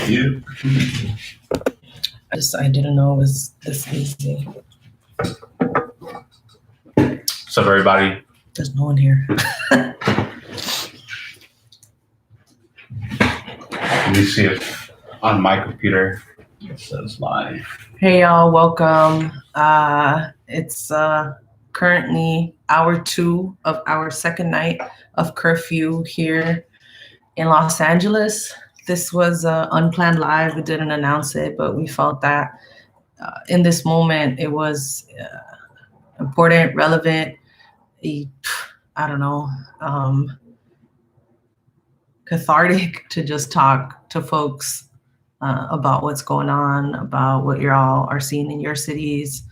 Yeah. I didn't know it was this easy. What's up, everybody? There's no one here. Let me see if on my computer it says live. Hey, y'all. Welcome. It's currently hour 2 of our second night of curfew here in Los Angeles. This was unplanned live. We didn't announce it, but we felt that in this moment it was important, relevant, cathartic to just talk to folks about what's going on, about what you all are seeing in your cities.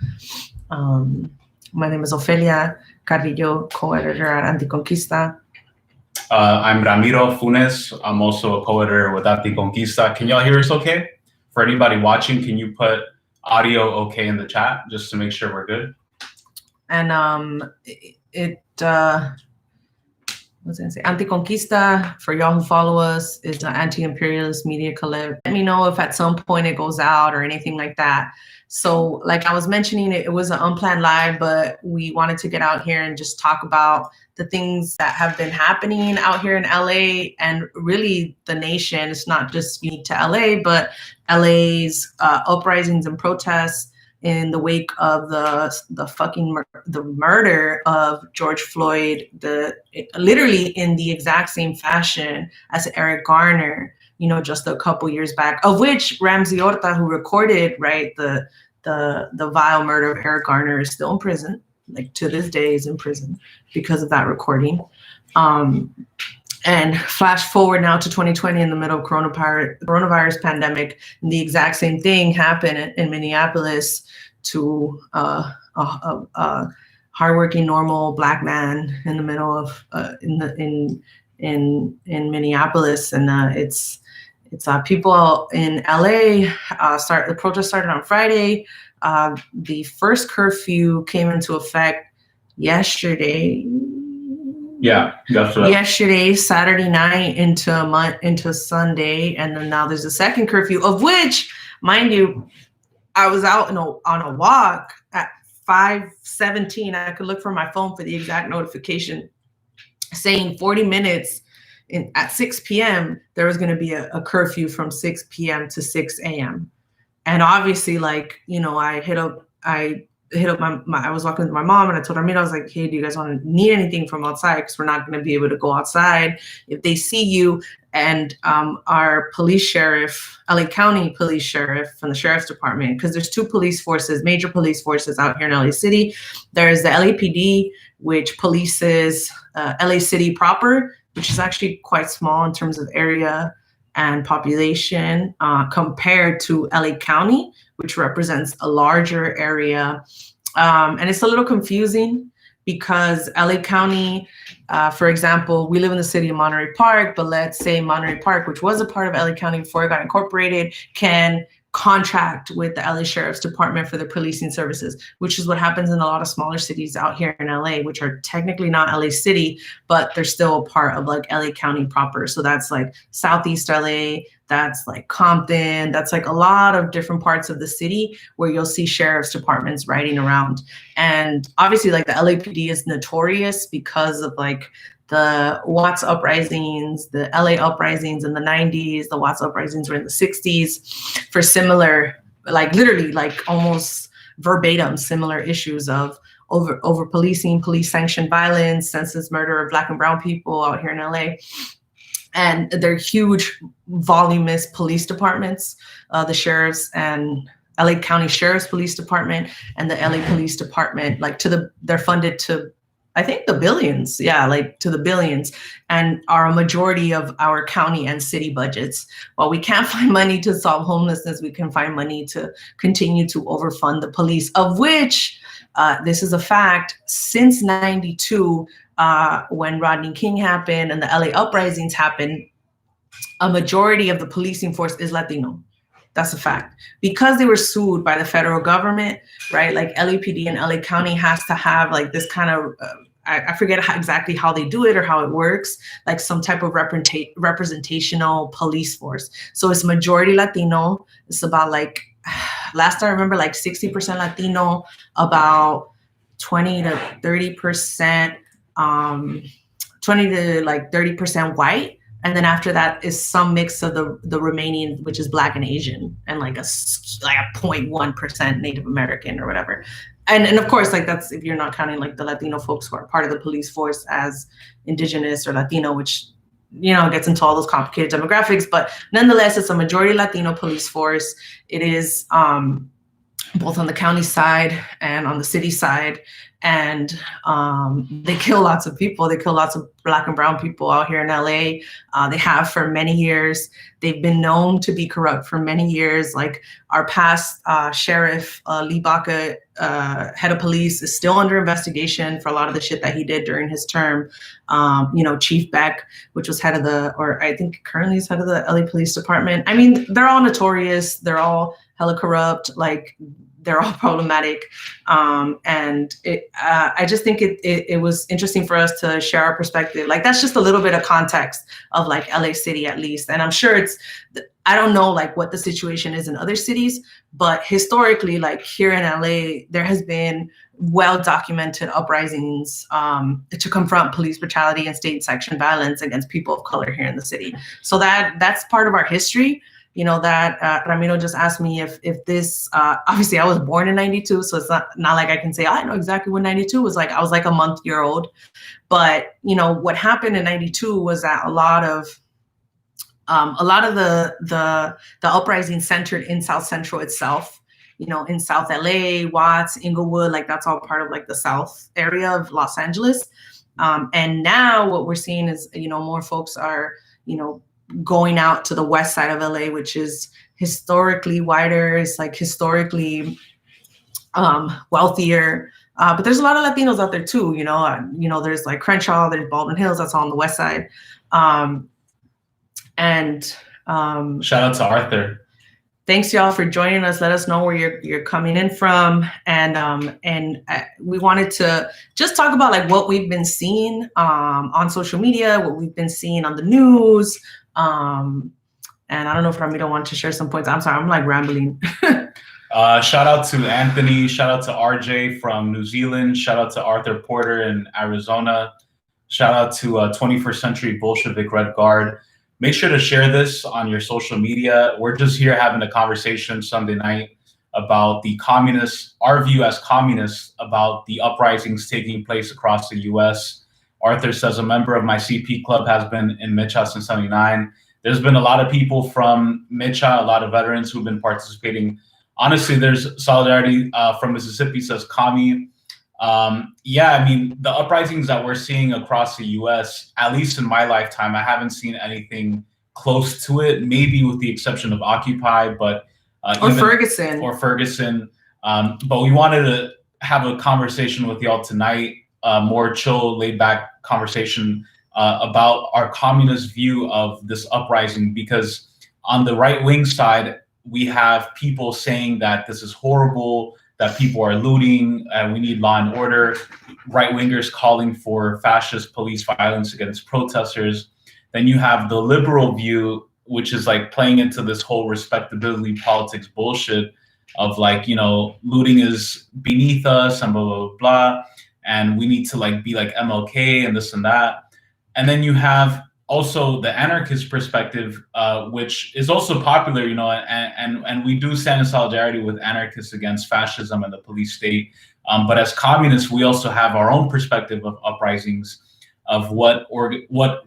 My name is Ofelia, Carrillo, co-editor at ANTICONQUISTA. I'm Ramiro Fúnez. I'm also a co-editor with ANTICONQUISTA. Can y'all hear us okay? For anybody watching, can you put audio okay in the chat just to make sure we're good? And ANTICONQUISTA, for y'all who follow us, is an anti-imperialist media collective. Let me know if at some point it goes out or anything like that. So like I was mentioning, it was an unplanned live, but we wanted to get out here and just talk about the things that have been happening out here in LA and really the nation. It's not just unique to LA, but LA's uprisings and protests in the wake of the murder of George Floyd, literally in the exact same fashion as Eric Garner, just a couple years back, of which Ramsey Orta, who recorded, right, the vile murder of Eric Garner, is still in prison. Like to this day is in prison because of that recording. And flash forward now to 2020 in the middle of coronavirus pandemic, and the exact same thing happened in Minneapolis to a hardworking, normal Black man in the middle of in Minneapolis, and it's people in LA. The protest started on Friday. The first curfew came into effect yesterday. Yeah, that's right. Yesterday, Saturday night into Sunday, and then now there's a second curfew, of which, mind you, I was out on a walk at 5:17. I could look for my phone for the exact notification saying 40 minutes at 6 p.m. there was going to be a curfew from 6 p.m. to 6 a.m. And obviously, I was walking with my mom and I told Ramiro, I was like, hey, do you guys need anything from outside? Because we're not going to be able to go outside if they see you. And our police sheriff, LA County police sheriff from the sheriff's department, because there's two police forces, major police forces out here in LA City. There's the LAPD, which polices LA City proper, which is actually quite small in terms of area and population compared to LA County, which represents a larger area. And it's a little confusing because LA County, for example, we live in the city of Monterey Park, but let's say Monterey Park, which was a part of LA County before it got incorporated, can contract with the LA Sheriff's Department for the policing services, which is what happens in a lot of smaller cities out here in LA, which are technically not LA City, but they're still a part of like LA County proper. So that's like Southeast LA, that's like Compton, that's like a lot of different parts of the city where you'll see sheriff's departments riding around. And obviously like the LAPD is notorious because of like the Watts uprisings, the LA uprisings in the 90s, the Watts uprisings were in the 60s for similar, like literally like almost verbatim similar issues of over policing, police sanctioned violence, senseless murder of Black and brown people out here in LA. And they're huge, voluminous police departments, the sheriffs and LA County Sheriff's Police Department and the LA Police Department, like they're funded to, I think, the billions, to the billions, and are a majority of our county and city budgets. While we can't find money to solve homelessness, we can find money to continue to overfund the police, of which this is a fact, since 92, when Rodney King happened and the LA uprisings happened, a majority of the policing force is Latino. That's a fact. Because they were sued by the federal government, right? Like LAPD and LA County has to have like this kind of, I forget exactly how they do it or how it works, like some type of representational police force. So it's majority Latino. It's about like, last I remember, like 60% Latino, about 20 to 30%, 20 to like 30% white. And then after that is some mix of the remaining, which is Black and Asian, and like a 0.1% Native American or whatever. And of course, like that's if you're not counting like the Latino folks who are part of the police force as Indigenous or Latino, which, you know, gets into all those complicated demographics. But nonetheless, it's a majority Latino police force. It is both on the county side and on the city side. And they kill lots of people. They kill lots of Black and brown people out here in LA. They have for many years. They've been known to be corrupt for many years. Like our past sheriff, Lee Baca, head of police, is still under investigation for a lot of the shit that he did during his term. You know, Chief Beck, which was head of or I think currently is head of the LA Police Department. I mean, they're all notorious. They're all hella corrupt. Like, they're all problematic. And I just think it was interesting for us to share our perspective. Like, that's just a little bit of context of like LA City, at least. And I'm sure I don't know like what the situation is in other cities, but historically, like here in LA, there has been well-documented uprisings to confront police brutality and state section violence against people of color here in the city. So that's part of our history. You know, that Ramiro just asked me if this, obviously I was born in 92, so it's not like I can say, I know exactly what 92 was like. I was like a month-year-old. But, you know, what happened in 92 was that a lot of the uprising centered in South Central itself, you know, in South LA, Watts, Inglewood, like that's all part of like the South area of Los Angeles. And now what we're seeing is, you know, more folks are, you know, going out to the west side of LA, which is historically whiter, it's like historically wealthier. But there's a lot of Latinos out there too, you know, there's like Crenshaw, there's Baldwin Hills, that's all on the west side. Shout out to Arthur. Thanks y'all for joining us. Let us know where you're coming in from. And we wanted to just talk about like what we've been seeing on social media, what we've been seeing on the news. And I don't know if Ramiro wants to share some points. I'm sorry, I'm like rambling. Shout out to Anthony. Shout out to RJ from New Zealand. Shout out to Arthur Porter in Arizona. Shout out to 21st Century Bolshevik Red Guard. Make sure to share this on your social media. We're just here having a conversation Sunday night about the communists, our view as communists about the uprisings taking place across the US. Arthur says a member of my CP club has been in Micha since '79. There's been a lot of people from Micha, a lot of veterans who've been participating. Honestly, there's solidarity from Mississippi, says Kami. Yeah, I mean, the uprisings that we're seeing across the US, at least in my lifetime, I haven't seen anything close to it, maybe with the exception of Occupy, but or Ferguson. But we wanted to have a conversation with y'all tonight, more chill, laid back conversation about our communist view of this uprising, because on the right wing side, we have people saying that this is horrible, that people are looting, and we need law and order. Right wingers calling for fascist police violence against protesters. Then you have the liberal view, which is like playing into this whole respectability politics bullshit of like, you know, looting is beneath us and blah, blah, blah, blah. And we need to like be like MLK and this and that. And then you have also the anarchist perspective, which is also popular, you know, and we do stand in solidarity with anarchists against fascism and the police state. But as communists, we also have our own perspective of uprisings, of what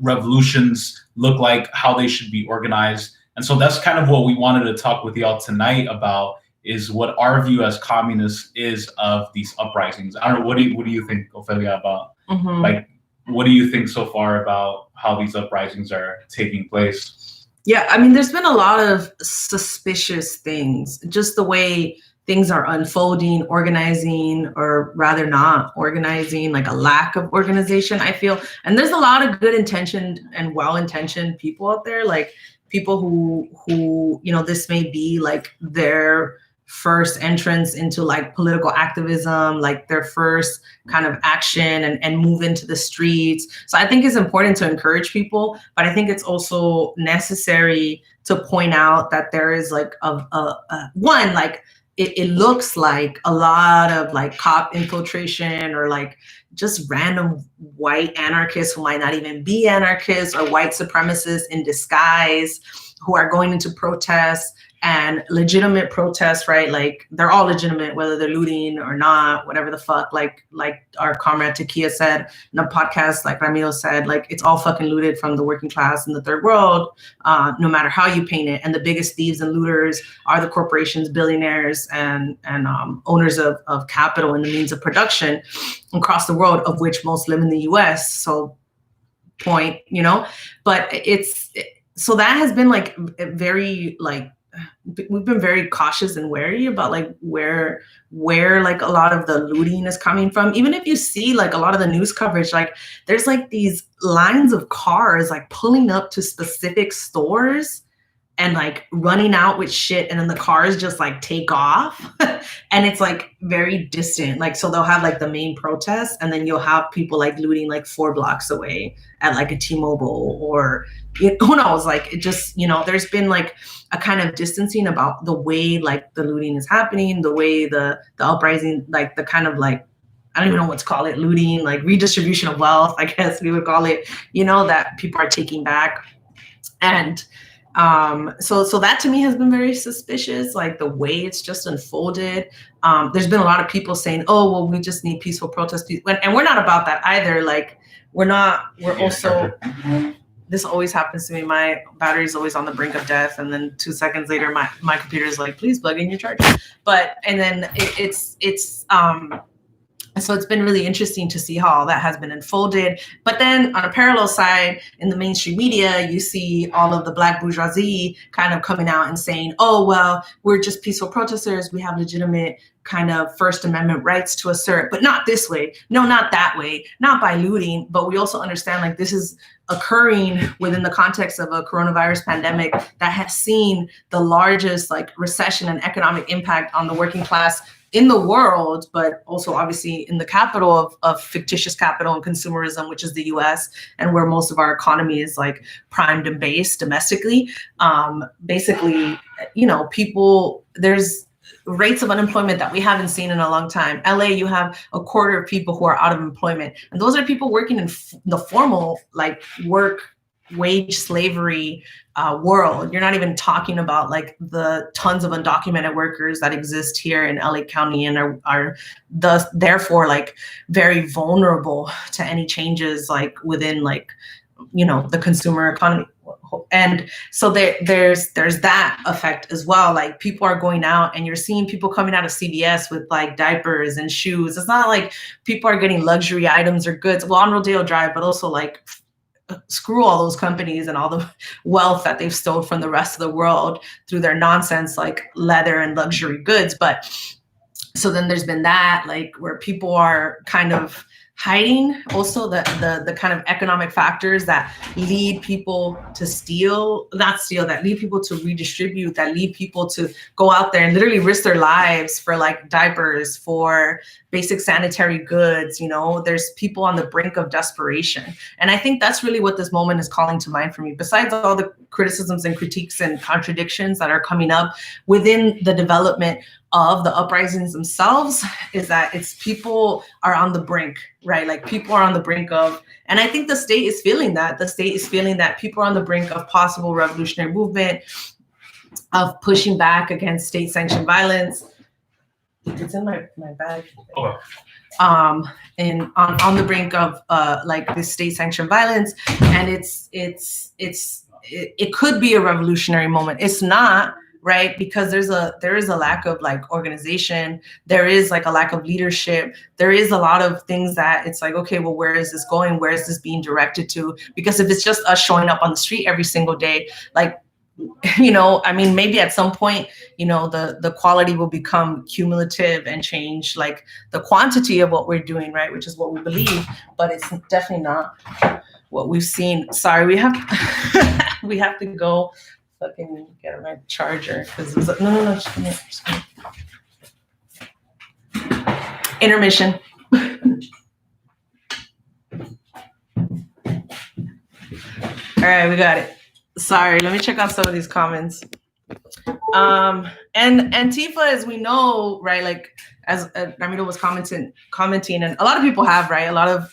revolutions look like, how they should be organized. And so that's kind of what we wanted to talk with y'all tonight about, is what our view as communists is of these uprisings. I don't know, what do you think, Ofelia, about like, what do you think so far about how these uprisings are taking place? Yeah, I mean, there's been a lot of suspicious things, just the way things are unfolding, organizing, or rather not organizing, like a lack of organization, I feel. And there's a lot of good intentioned and well-intentioned people out there, like people who, you know, this may be like their first entrance into like political activism, like their first kind of action and move into the streets. So I think it's important to encourage people, but I think it's also necessary to point out that there is like one, like it looks like a lot of like cop infiltration or like just random white anarchists who might not even be anarchists or white supremacists in disguise who are going into protests and legitimate protests, right? Like they're all legitimate, whether they're looting or not, whatever the fuck, like our comrade Takia said in a podcast, like Ramiro said, like it's all fucking looted from the working class in the third world, no matter how you paint it. And the biggest thieves and looters are the corporations, billionaires, and owners of capital and the means of production across the world, of which most live in the US. So point, but so that has been like very like, we've been very cautious and wary about like where like a lot of the looting is coming from. Even if you see like a lot of the news coverage, like there's like these lines of cars like pulling up to specific stores and like running out with shit, and then the cars just like take off and it's like very distant. Like, so they'll have like the main protest and then you'll have people like looting like 4 blocks away at like a T-Mobile or who knows, like it just, there's been like a kind of distancing about the way like the looting is happening, the way the uprising, like the kind of like, I don't even know what to call it, looting, like redistribution of wealth, I guess we would call it, that people are taking back. And so that to me has been very suspicious, like the way it's just unfolded. There's been a lot of people saying, oh, well, we just need peaceful protest. And we're not about that either. Like we're also, this always happens to me. My battery's always on the brink of death. And then 2 seconds later, my computer is like, please plug in your charger. And then so it's been really interesting to see how all that has been unfolded. But then on a parallel side, in the mainstream media, you see all of the Black bourgeoisie kind of coming out and saying, oh, well, we're just peaceful protesters. We have legitimate kind of First Amendment rights to assert, but not this way. No, not that way. Not by looting. But we also understand like this is occurring within the context of a coronavirus pandemic that has seen the largest like recession and economic impact on the working class in the world, but also obviously in the capital of fictitious capital and consumerism, which is the US, and where most of our economy is like primed and based domestically. Basically, there's rates of unemployment that we haven't seen in a long time. LA, you have a quarter of people who are out of employment. And those are people working in the formal like work wage slavery world. You're not even talking about like the tons of undocumented workers that exist here in LA County and are thus therefore like very vulnerable to any changes like within like, the consumer economy. And so there's that effect as well. Like people are going out and you're seeing people coming out of CVS with like diapers and shoes. It's not like people are getting luxury items or goods. Well, on Rodeo Drive, but also like screw all those companies and all the wealth that they've stolen from the rest of the world through their nonsense, like leather and luxury goods. But so then there's been that, like where people are kind of hiding also the kind of economic factors that lead people to that lead people to redistribute, that lead people to go out there and literally risk their lives for like diapers, for basic sanitary goods. There's people on the brink of desperation. And I think that's really what this moment is calling to mind for me, besides all the criticisms and critiques and contradictions that are coming up within the development of the uprisings themselves, is that it's people are on the brink, right? Like people are on the brink of, and I think the state is feeling that. The state is feeling that people are on the brink of possible revolutionary movement, of pushing back against state-sanctioned violence. It's in my bag. Okay. And on the brink of like this state-sanctioned violence, and it could be a revolutionary moment. It's not, right? Because there is a lack of like organization. There is like a lack of leadership. There is a lot of things that it's like, okay, well, where is this going? Where is this being directed to? Because if it's just us showing up on the street every single day, like, maybe at some point, the quality will become cumulative and change like the quantity of what we're doing, right? Which is what we believe, but it's definitely not what we've seen. Sorry, we have we have to go fucking get my charger because no. Just Intermission. All right, we got it. Sorry, let me check out some of these comments. And Antifa, as we know, right, like as Ramiro was commenting, and a lot of people have, right, a lot of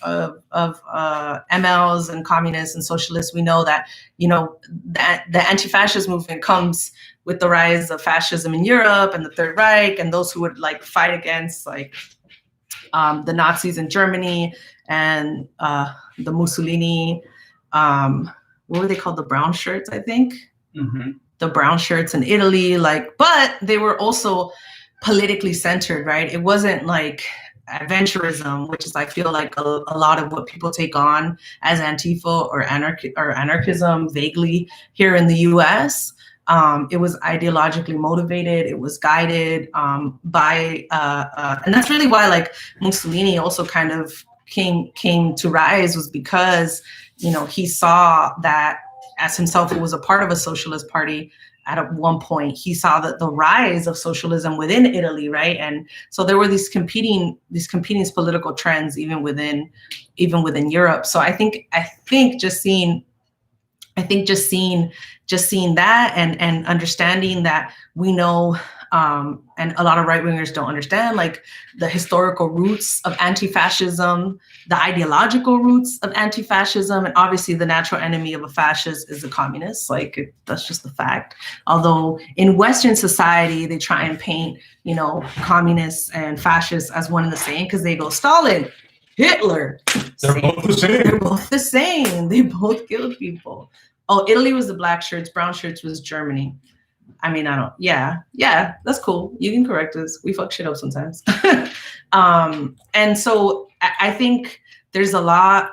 MLs and communists and socialists, we know that, you know, that the anti-fascist movement comes with the rise of fascism in Europe and the Third Reich, and those who would like fight against like the Nazis in Germany and the Mussolini, what were they called? The brown shirts, I think. Mm-hmm. The brown shirts in Italy, like, but they were also politically centered, right? It wasn't like adventurism, which is, I feel like a lot of what people take on as Antifa or anarchism vaguely here in the US. It was ideologically motivated. It was guided by, and that's really why like Mussolini also kind of came to rise, was because, you know, he saw that as himself, who was a part of a socialist party at one point, he saw that the rise of socialism within Italy, right? And so there were these competing political trends even within Europe. So I think just seeing that and understanding that we know, and a lot of right-wingers don't understand, like the historical roots of anti-fascism, the ideological roots of anti-fascism, and obviously the natural enemy of a fascist is the communist. Like that's just the fact. Although in Western society, they try and paint, you know, communists and fascists as one and the same because they go Stalin, Hitler. They're both the same. They're both the same. They both killed people. Oh, Italy was the black shirts, brown shirts was Germany. I mean, yeah, that's cool. You can correct us. We fuck shit up sometimes. And so I think there's a lot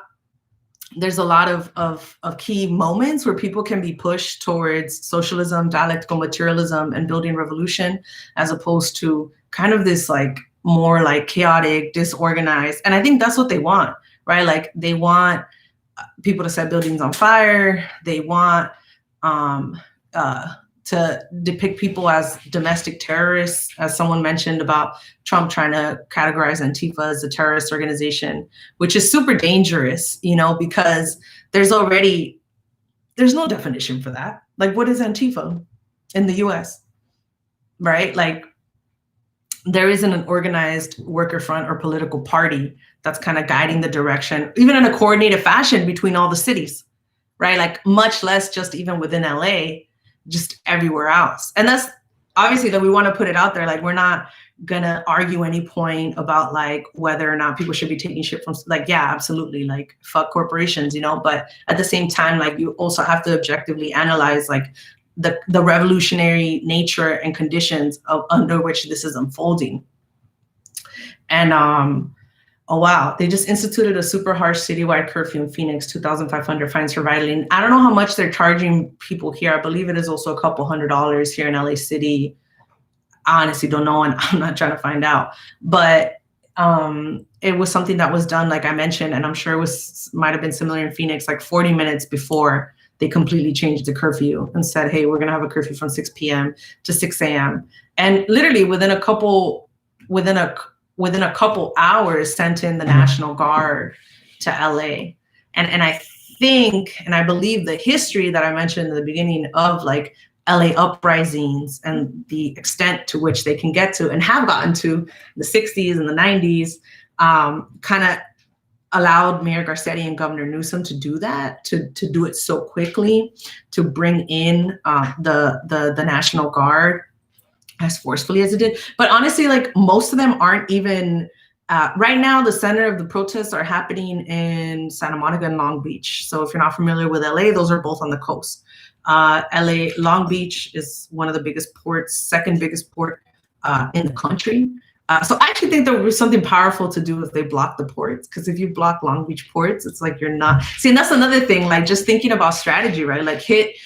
of key moments where people can be pushed towards socialism, dialectical materialism, and building revolution, as opposed to kind of this like more like chaotic, disorganized. And I think that's what they want, right? Like they want people to set buildings on fire. They want to depict people as domestic terrorists, as someone mentioned about Trump trying to categorize Antifa as a terrorist organization, which is super dangerous, you know, because there's no definition for that. Like, what is Antifa in the US, right? Like, there isn't an organized worker front or political party that's kind of guiding the direction, even in a coordinated fashion between all the cities, right? Like, much less just even within LA, just everywhere else. And that's obviously that we want to put it out there. Like, we're not gonna argue any point about like whether or not people should be taking shit from, like, yeah, absolutely, like fuck corporations, you know, but at the same time, like you also have to objectively analyze like the revolutionary nature and conditions of under which this is unfolding. And oh wow, they just instituted a super harsh citywide curfew in Phoenix, 2,500 fines for violating. I don't know how much they're charging people here. I believe it is also a couple $100s here in LA City. I honestly don't know, and I'm not trying to find out. But it was something that was done, like I mentioned, and I'm sure it might have been similar in Phoenix, like 40 minutes before they completely changed the curfew and said, hey, we're gonna have a curfew from 6 p.m. to 6 a.m. And literally within a couple hours sent in the National Guard to LA. And I think, and I believe the history that I mentioned in the beginning of like LA uprisings and the extent to which they can get to and have gotten to the 60s and the 90s kind of allowed Mayor Garcetti and Governor Newsom to do that, to do it so quickly, to bring in the National Guard as forcefully as it did. But honestly, like most of them aren't even, right now, the center of the protests are happening in Santa Monica and Long Beach. So if you're not familiar with LA, those are both on the coast. LA, Long Beach is one of the biggest ports, second biggest port in the country. So I actually think there would be something powerful to do if they block the ports, because if you block Long Beach ports, it's like you're not, see, and that's another thing, like just thinking about strategy, right? Like hit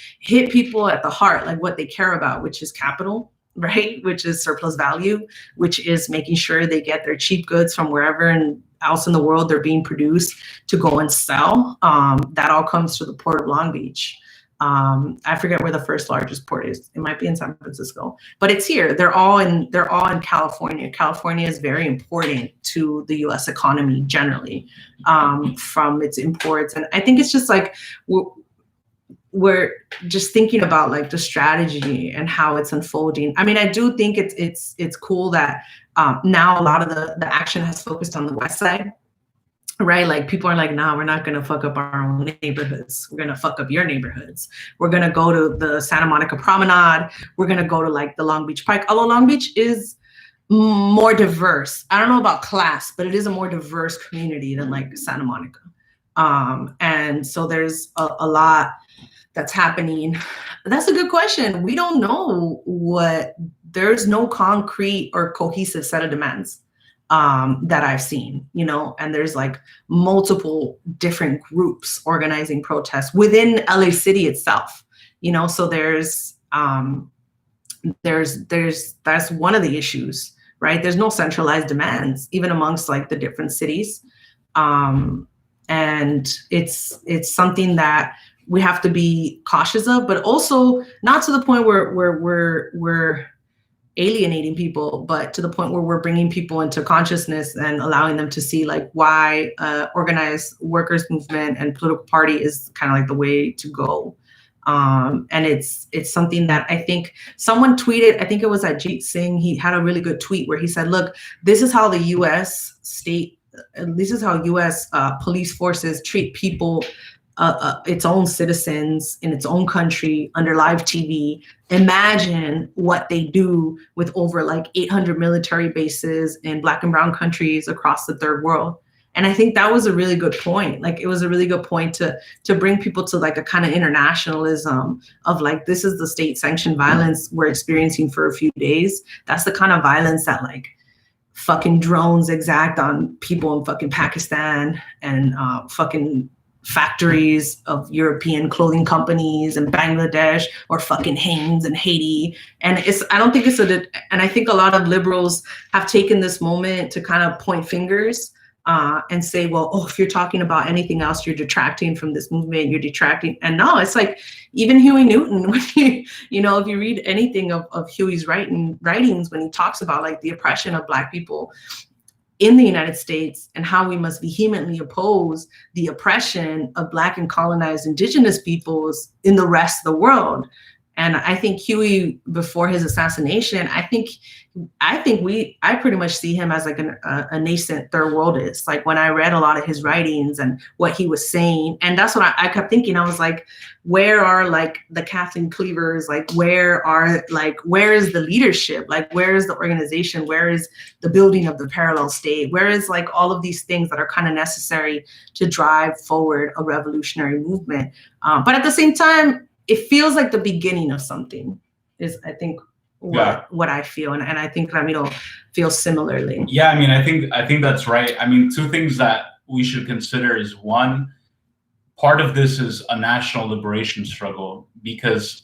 people at the heart, like what they care about, which is capital, right? Which is surplus value, which is making sure they get their cheap goods from wherever else in the world they're being produced to go and sell. That all comes to the port of Long Beach. I forget where the first largest port is. It might be in San Francisco, but it's here. They're all in California. California is very important to the U.S. economy generally, from its imports. And I think it's just like we're just thinking about like the strategy and how it's unfolding. I mean, I do think it's cool that now a lot of the action has focused on the West Side. Right? Like people are like, nah, we're not going to fuck up our own neighborhoods. We're going to fuck up your neighborhoods. We're going to go to the Santa Monica Promenade. We're going to go to like the Long Beach Pike. Although Long Beach is more diverse. I don't know about class, but it is a more diverse community than like Santa Monica. And so there's a lot that's happening. That's a good question. We don't know there's no concrete or cohesive set of demands that I've seen, you know, and there's like multiple different groups organizing protests within LA City itself, you know, so there's that's one of the issues, right? There's no centralized demands, even amongst like the different cities. And it's something that we have to be cautious of, but also not to the point where we're alienating people, but to the point where we're bringing people into consciousness and allowing them to see like why organized workers movement and political party is kind of like the way to go. And it's something that I think someone tweeted, I think it was Ajit Singh, he had a really good tweet where he said, look, this is how the US police forces treat people, its own citizens in its own country under live TV. Imagine what they do with over like 800 military bases in Black and brown countries across the third world. And I think that was a really good point. Like it was a really good point to bring people to like a kind of internationalism of like, this is the state sanctioned violence we're experiencing for a few days. That's the kind of violence that like fucking drones exact on people in fucking Pakistan and fucking factories of European clothing companies in Bangladesh or fucking Hanes in Haiti. And I think a lot of liberals have taken this moment to kind of point fingers and say, well, if you're talking about anything else, you're detracting from this movement, you're detracting. And no, it's like even Huey Newton, when you know, if you read anything of Huey's writings, when he talks about like the oppression of Black people in the United States and how we must vehemently oppose the oppression of Black and colonized indigenous peoples in the rest of the world. And I think Huey, before his assassination, I pretty much see him as like a nascent third worldist. Like when I read a lot of his writings and what he was saying, and that's what I kept thinking. I was like, where are like the Kathleen Cleavers? Like where is the leadership? Like where is the organization? Where is the building of the parallel state? Where is like all of these things that are kind of necessary to drive forward a revolutionary movement? But at the same time, it feels like the beginning of something is, I think, what I feel. And I think Ramiro feels similarly. Yeah, I mean, I think that's right. I mean, two things that we should consider is one, part of this is a national liberation struggle because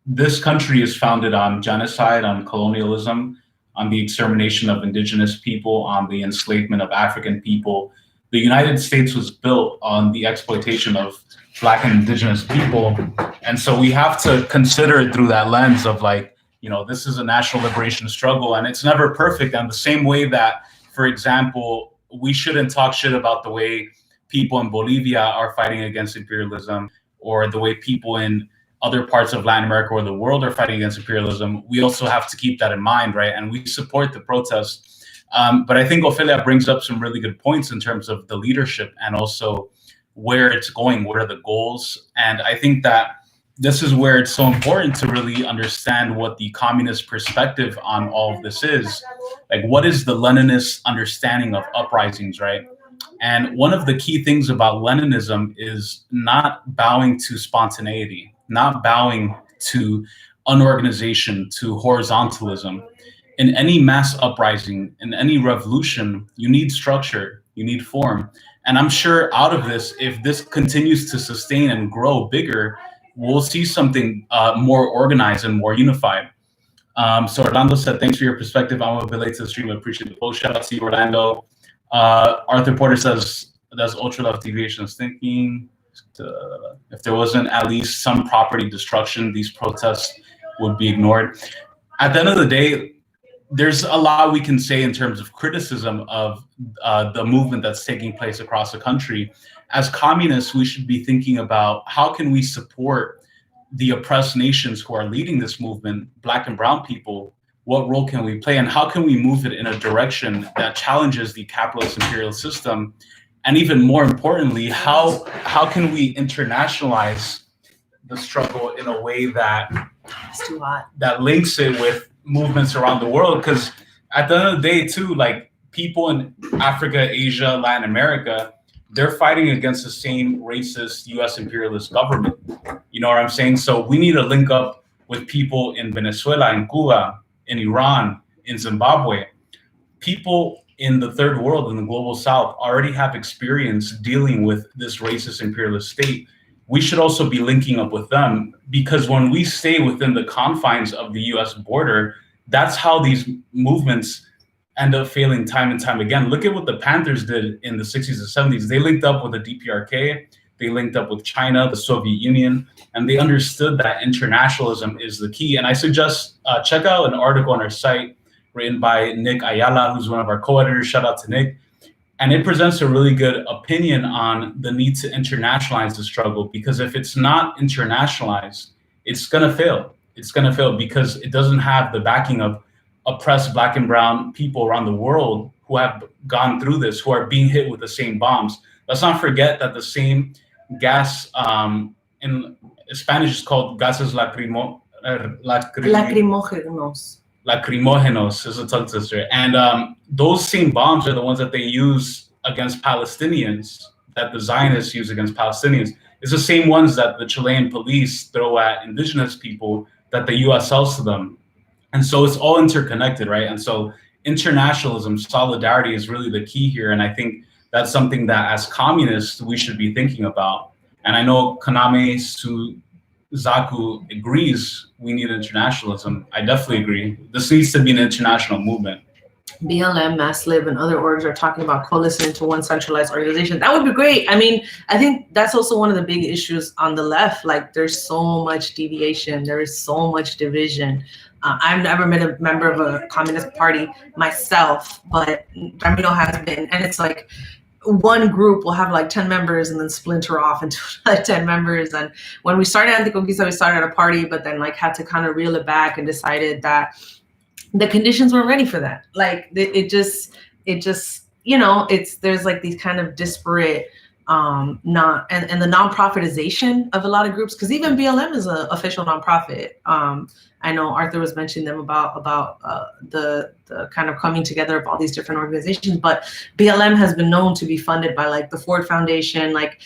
this country is founded on genocide, on colonialism, on the extermination of indigenous people, on the enslavement of African people. The United States was built on the exploitation of Black and indigenous people. And so we have to consider it through that lens of like, you know, this is a national liberation struggle and it's never perfect. And the same way that, for example, we shouldn't talk shit about the way people in Bolivia are fighting against imperialism or the way people in other parts of Latin America or the world are fighting against imperialism. We also have to keep that in mind, right? And we support the protests. But I think Ofelia brings up some really good points in terms of the leadership and also where it's going, what are the goals. And I think that this is where it's so important to really understand what the communist perspective on all of this is. Like, what is the Leninist understanding of uprisings, right? And one of the key things about Leninism is not bowing to spontaneity, not bowing to unorganization, to horizontalism. In any mass uprising, in any revolution, you need structure, you need form. And I'm sure out of this, if this continues to sustain and grow bigger, we'll see something more organized and more unified. So Orlando said, thanks for your perspective. I'm a bit late to the stream. I appreciate the post. Shout out to you, Orlando. Arthur Porter says, that's ultra left deviations thinking. If there wasn't at least some property destruction, these protests would be ignored. At the end of the day, there's a lot we can say in terms of criticism of the movement that's taking place across the country. As communists, we should be thinking about how can we support the oppressed nations who are leading this movement, Black and brown people. What role can we play, and how can we move it in a direction that challenges the capitalist imperial system? And even more importantly, how can we internationalize the struggle in a way that that links it with movements around the world? Because at the end of the day, too, like people in Africa, Asia, Latin America, they're fighting against the same racist U.S. imperialist government. You know what I'm saying? So we need to link up with people in Venezuela, in Cuba, in Iran, in Zimbabwe. People in the third world, in the global south, already have experience dealing with this racist imperialist state. We should also be linking up with them, because when we stay within the confines of the US border, that's how these movements end up failing time and time again. Look at what the Panthers did in the 60s and 70s. They linked up with the DPRK, they linked up with China, the Soviet Union, and they understood that internationalism is the key. And I suggest check out an article on our site written by Nick Ayala, who's one of our co-editors. Shout out to Nick. And it presents a really good opinion on the need to internationalize the struggle, because if it's not internationalized, it's gonna fail. It's gonna fail because it doesn't have the backing of oppressed Black and brown people around the world who have gone through this, who are being hit with the same bombs. Let's not forget that the same gas, in Spanish is called gases lacrimógenos. Lacrimógenos is a tongue twister. And those same bombs are the ones that they use against Palestinians, that the Zionists use against Palestinians. It's the same ones that the Chilean police throw at indigenous people that the US sells to them. And so it's all interconnected, right? And so internationalism, solidarity is really the key here. And I think that's something that as communists, we should be thinking about. And I know Kaname Suzaku agrees we need internationalism. I definitely agree. This needs to be an international movement. BLM, MassLib, and other orgs are talking about coalescing into one centralized organization. That would be great. I mean, I think that's also one of the big issues on the left. Like, there's so much deviation. There is so much division. I've never been a member of a communist party myself, but Ramiro has been. And it's like one group will have like 10 members and then splinter off into like 10 members. And when we started ANTICONQUISTA, we started a party, but then like had to kind of reel it back and decided that the conditions weren't ready for that. Like it just, you know, there's like these kind of disparate, and the nonprofitization of a lot of groups, because even BLM is an official nonprofit. I know Arthur was mentioning them about the kind of coming together of all these different organizations, but BLM has been known to be funded by like the Ford Foundation. Like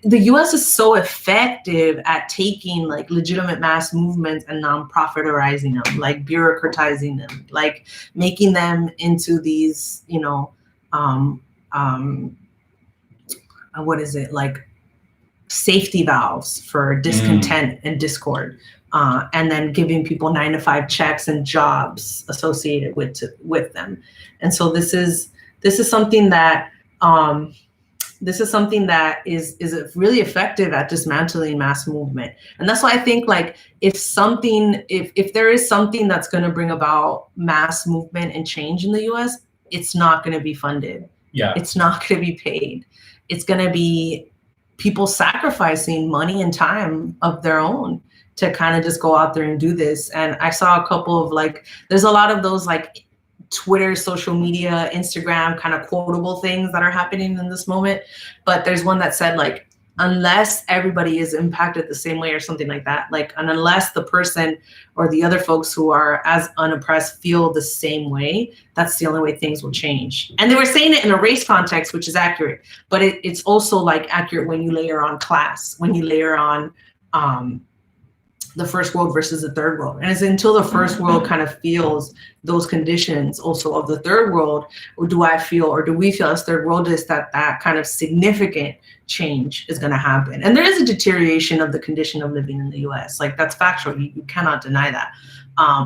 the US is so effective at taking like legitimate mass movements and nonprofitizing them, like bureaucratizing them, like making them into these, you know, what is it, like safety valves for discontent and discord. And then giving people 9-to-5 checks and jobs associated with them. And so this is something that is really effective at dismantling mass movement. And that's why I think like if there is something that's going to bring about mass movement and change in the US, it's not going to be funded. Yeah. It's not going to be paid. It's going to be people sacrificing money and time of their own to kind of just go out there and do this. And I saw a couple of like, there's a lot of those like Twitter, social media, Instagram kind of quotable things that are happening in this moment. But there's one that said like, unless everybody is impacted the same way or something like that, like, and unless the person or the other folks who are as unoppressed feel the same way, that's the only way things will change. And they were saying it in a race context, which is accurate, but it's also like accurate when you layer on class, when you layer on the first world versus the third world. And it's until the first world kind of feels those conditions also of the third world, or do we feel as third worlders that kind of significant change is going to happen. And there is a deterioration of the condition of living in the US. Like that's factual, you cannot deny that.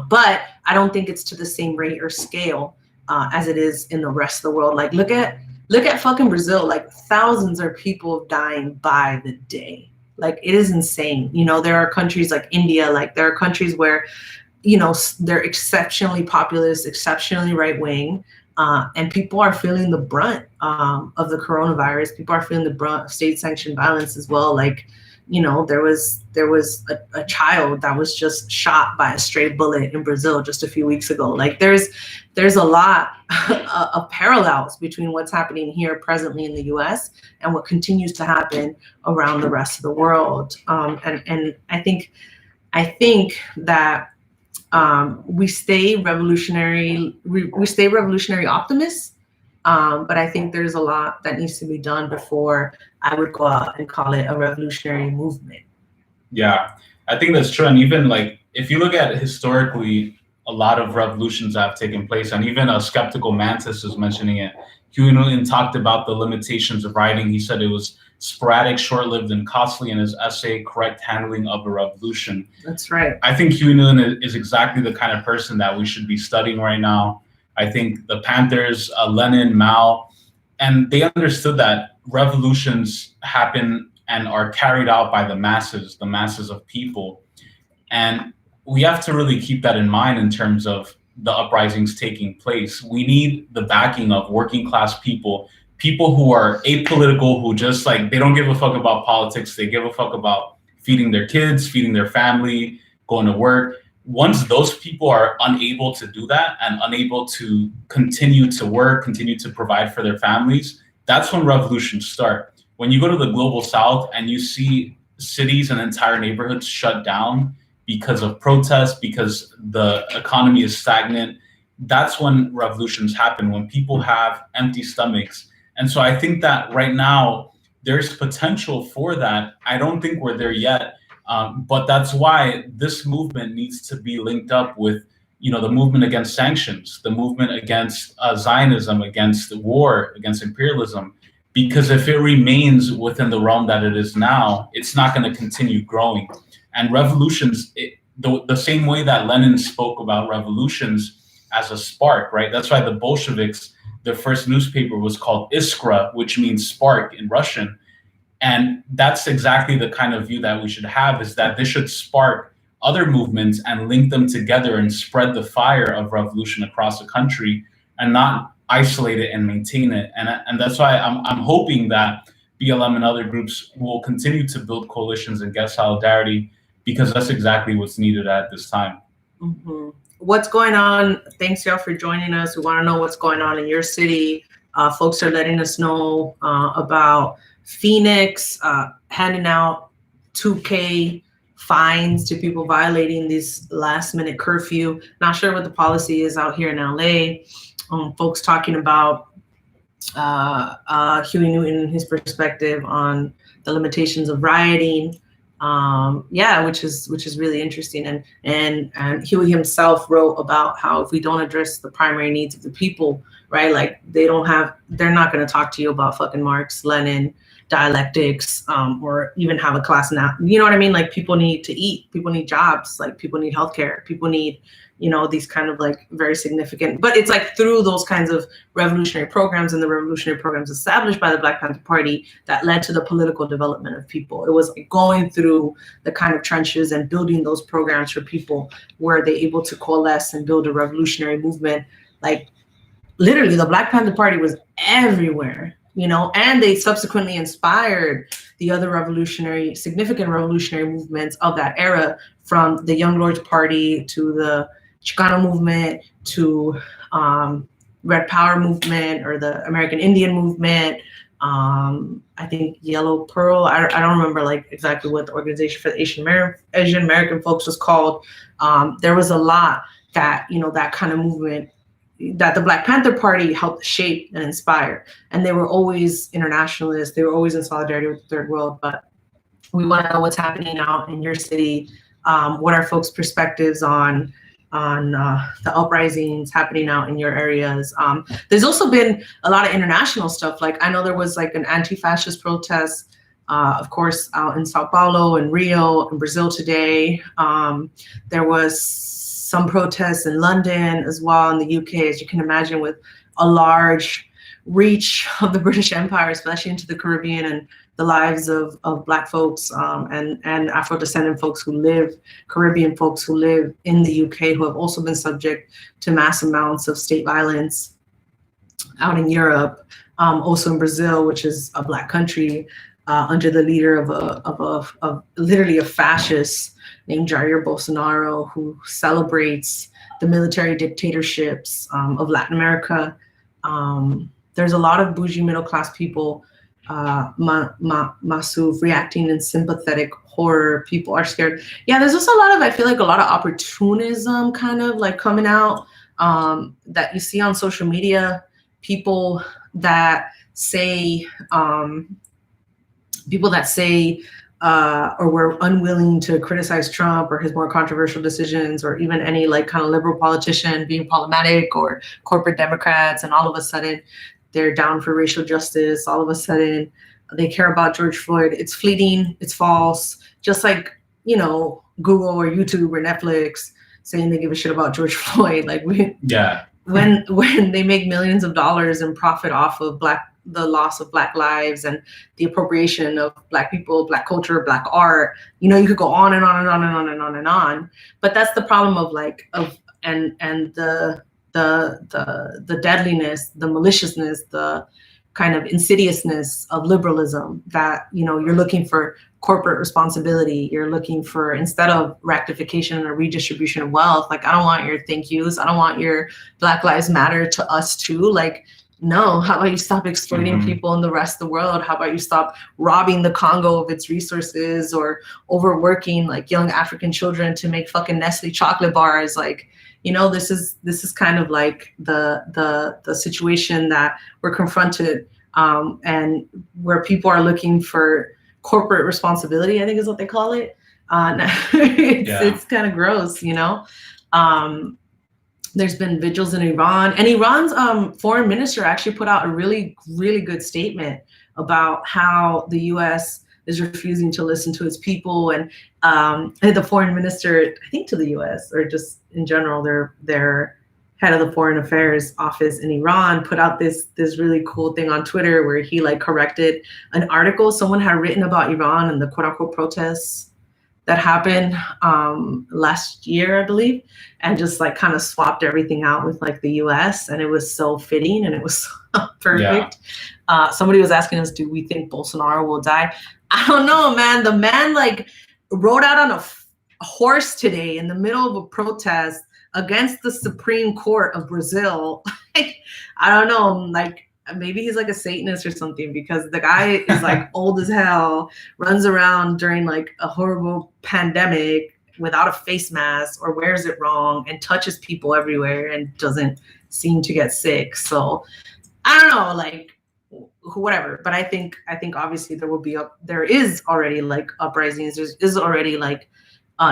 But I don't think it's to the same rate or scale as it is in the rest of the world. Like look at Look at fucking Brazil. Like thousands of people dying by the day. Like it is insane. You know, there are countries like India, like there are countries where, you know, they're exceptionally populist, exceptionally right wing, and people are feeling the brunt of the coronavirus. People are feeling the brunt of state sanctioned violence as well. Like, you know, there was a child that was just shot by a stray bullet in Brazil just a few weeks ago. Like there's a lot of parallels between what's happening here presently in the U.S. and what continues to happen around the rest of the world. And I think that we stay revolutionary optimists. But I think there's a lot that needs to be done before I would go out and call it a revolutionary movement. Yeah, I think that's true. And even like, if you look at historically, a lot of revolutions that have taken place, and even a skeptical Mantis is mentioning it. Huey Newton talked about the limitations of rioting. He said it was sporadic, short-lived, and costly in his essay, Correct Handling of a Revolution. That's right. I think Huey Newton is exactly the kind of person that we should be studying right now. I think the Panthers, Lenin, Mao, and they understood that revolutions happen and are carried out by the masses of people. And we have to really keep that in mind in terms of the uprisings taking place. We need the backing of working class people who are apolitical, who just like, they don't give a fuck about politics. They give a fuck about feeding their kids, feeding their family, going to work. Once those people are unable to do that and unable to continue to work, continue to provide for their families, that's when revolutions start. When you go to the global south and you see cities and entire neighborhoods shut down because of protests, because the economy is stagnant, that's when revolutions happen, when people have empty stomachs. And so I think that right now there's potential for that. I don't think we're there yet. But that's why this movement needs to be linked up with, you know, the movement against sanctions, the movement against Zionism, against war, against imperialism. Because if it remains within the realm that it is now, it's not going to continue growing. And revolutions, the same way that Lenin spoke about revolutions as a spark, right? That's why the Bolsheviks, their first newspaper was called Iskra, which means spark in Russian. And that's exactly the kind of view that we should have, is that this should spark other movements and link them together and spread the fire of revolution across the country and not isolate it and maintain it. And that's why I'm hoping that BLM and other groups will continue to build coalitions and get solidarity, because that's exactly what's needed at this time. Mm-hmm. What's going on? Thanks, y'all, for joining us. We want to know what's going on in your city. Folks are letting us know about Phoenix handing out 2K fines to people violating this last-minute curfew. Not sure what the policy is out here in LA. Folks talking about Huey Newton, his perspective on the limitations of rioting. Which is really interesting. And Huey himself wrote about how if we don't address the primary needs of the people, right, like they're not going to talk to you about fucking Marx, Lenin, dialectics, or even have a class now. You know what I mean? Like people need to eat, people need jobs, like people need healthcare, people need, you know, these kind of like very significant, but it's like through those kinds of revolutionary programs and the revolutionary programs established by the Black Panther Party that led to the political development of people. It was like going through the kind of trenches and building those programs for people where they're able to coalesce and build a revolutionary movement. Like literally the Black Panther Party was everywhere, you know, and they subsequently inspired the other significant revolutionary movements of that era, from the Young Lords Party to the Chicano movement to Red Power movement or the American Indian movement. I think Yellow Pearl, I don't remember like exactly what the organization for the Asian American folks was called. There was a lot that, you know, that kind of movement that the Black Panther Party helped shape and inspire. And they were always internationalists. They were always in solidarity with the third world. But we want to know what's happening out in your city. What are folks' perspectives on the uprisings happening out in your areas? There's also been a lot of international stuff. Like I know there was like an anti-fascist protest, of course, out in Sao Paulo and Rio and Brazil today. There was some protests in London as well, in the UK, as you can imagine, with a large reach of the British Empire, especially into the Caribbean, and the lives of Black folks and Afro-descendant folks who live, Caribbean folks who live in the UK, who have also been subject to mass amounts of state violence out in Europe, also in Brazil, which is a Black country, under the leader of literally a fascist named Jair Bolsonaro, who celebrates the military dictatorships of Latin America. There's a lot of bougie middle-class people, Masuf, reacting in sympathetic horror. People are scared. Yeah, there's just a lot of, I feel like a lot of opportunism kind of like coming out that you see on social media. People that say, or were unwilling to criticize Trump or his more controversial decisions, or even any like kind of liberal politician being problematic, or corporate Democrats, and all of a sudden they're down for racial justice. All of a sudden they care about George Floyd. It's fleeting, it's false. Just like, you know, Google or YouTube or Netflix saying they give a shit about George Floyd. Like when they make millions of dollars in profit off of the loss of Black lives and the appropriation of Black people, Black culture, Black art, you know, you could go on and on and on and on and on and on. But that's the problem of the deadliness, the maliciousness, the kind of insidiousness of liberalism, that, you know, you're looking for corporate responsibility. You're looking for, instead of rectification and a redistribution of wealth, like, I don't want your thank yous. I don't want your Black Lives Matter to us too. Like, no, how about you stop exploiting people in the rest of the world? How about you stop robbing the Congo of its resources, or overworking like young African children to make fucking Nestle chocolate bars? Like, you know, this is kind of like the situation that we're confronted, and where people are looking for corporate responsibility, I think is what they call it. It's kind of gross, you know. There's been vigils in Iran, and Iran's foreign minister actually put out a really, really good statement about how the U.S. is refusing to listen to its people. And the foreign minister, I think to the U.S. or just in general, their head of the foreign affairs office in Iran put out this really cool thing on Twitter where he like corrected an article someone had written about Iran and the quote unquote protests that happened last year, I believe, and just like kind of swapped everything out with like the US, and it was so fitting and it was so perfect. Yeah. Somebody was asking us, do we think Bolsonaro will die? I don't know, man. The man like rode out on a horse today in the middle of a protest against the Supreme Court of Brazil. I don't know, like, maybe he's like a Satanist or something, because the guy is like old as hell, runs around during like a horrible pandemic without a face mask or wears it wrong and touches people everywhere and doesn't seem to get sick. So I don't know, like whatever. But I think obviously there is already like uprisings. There is already like,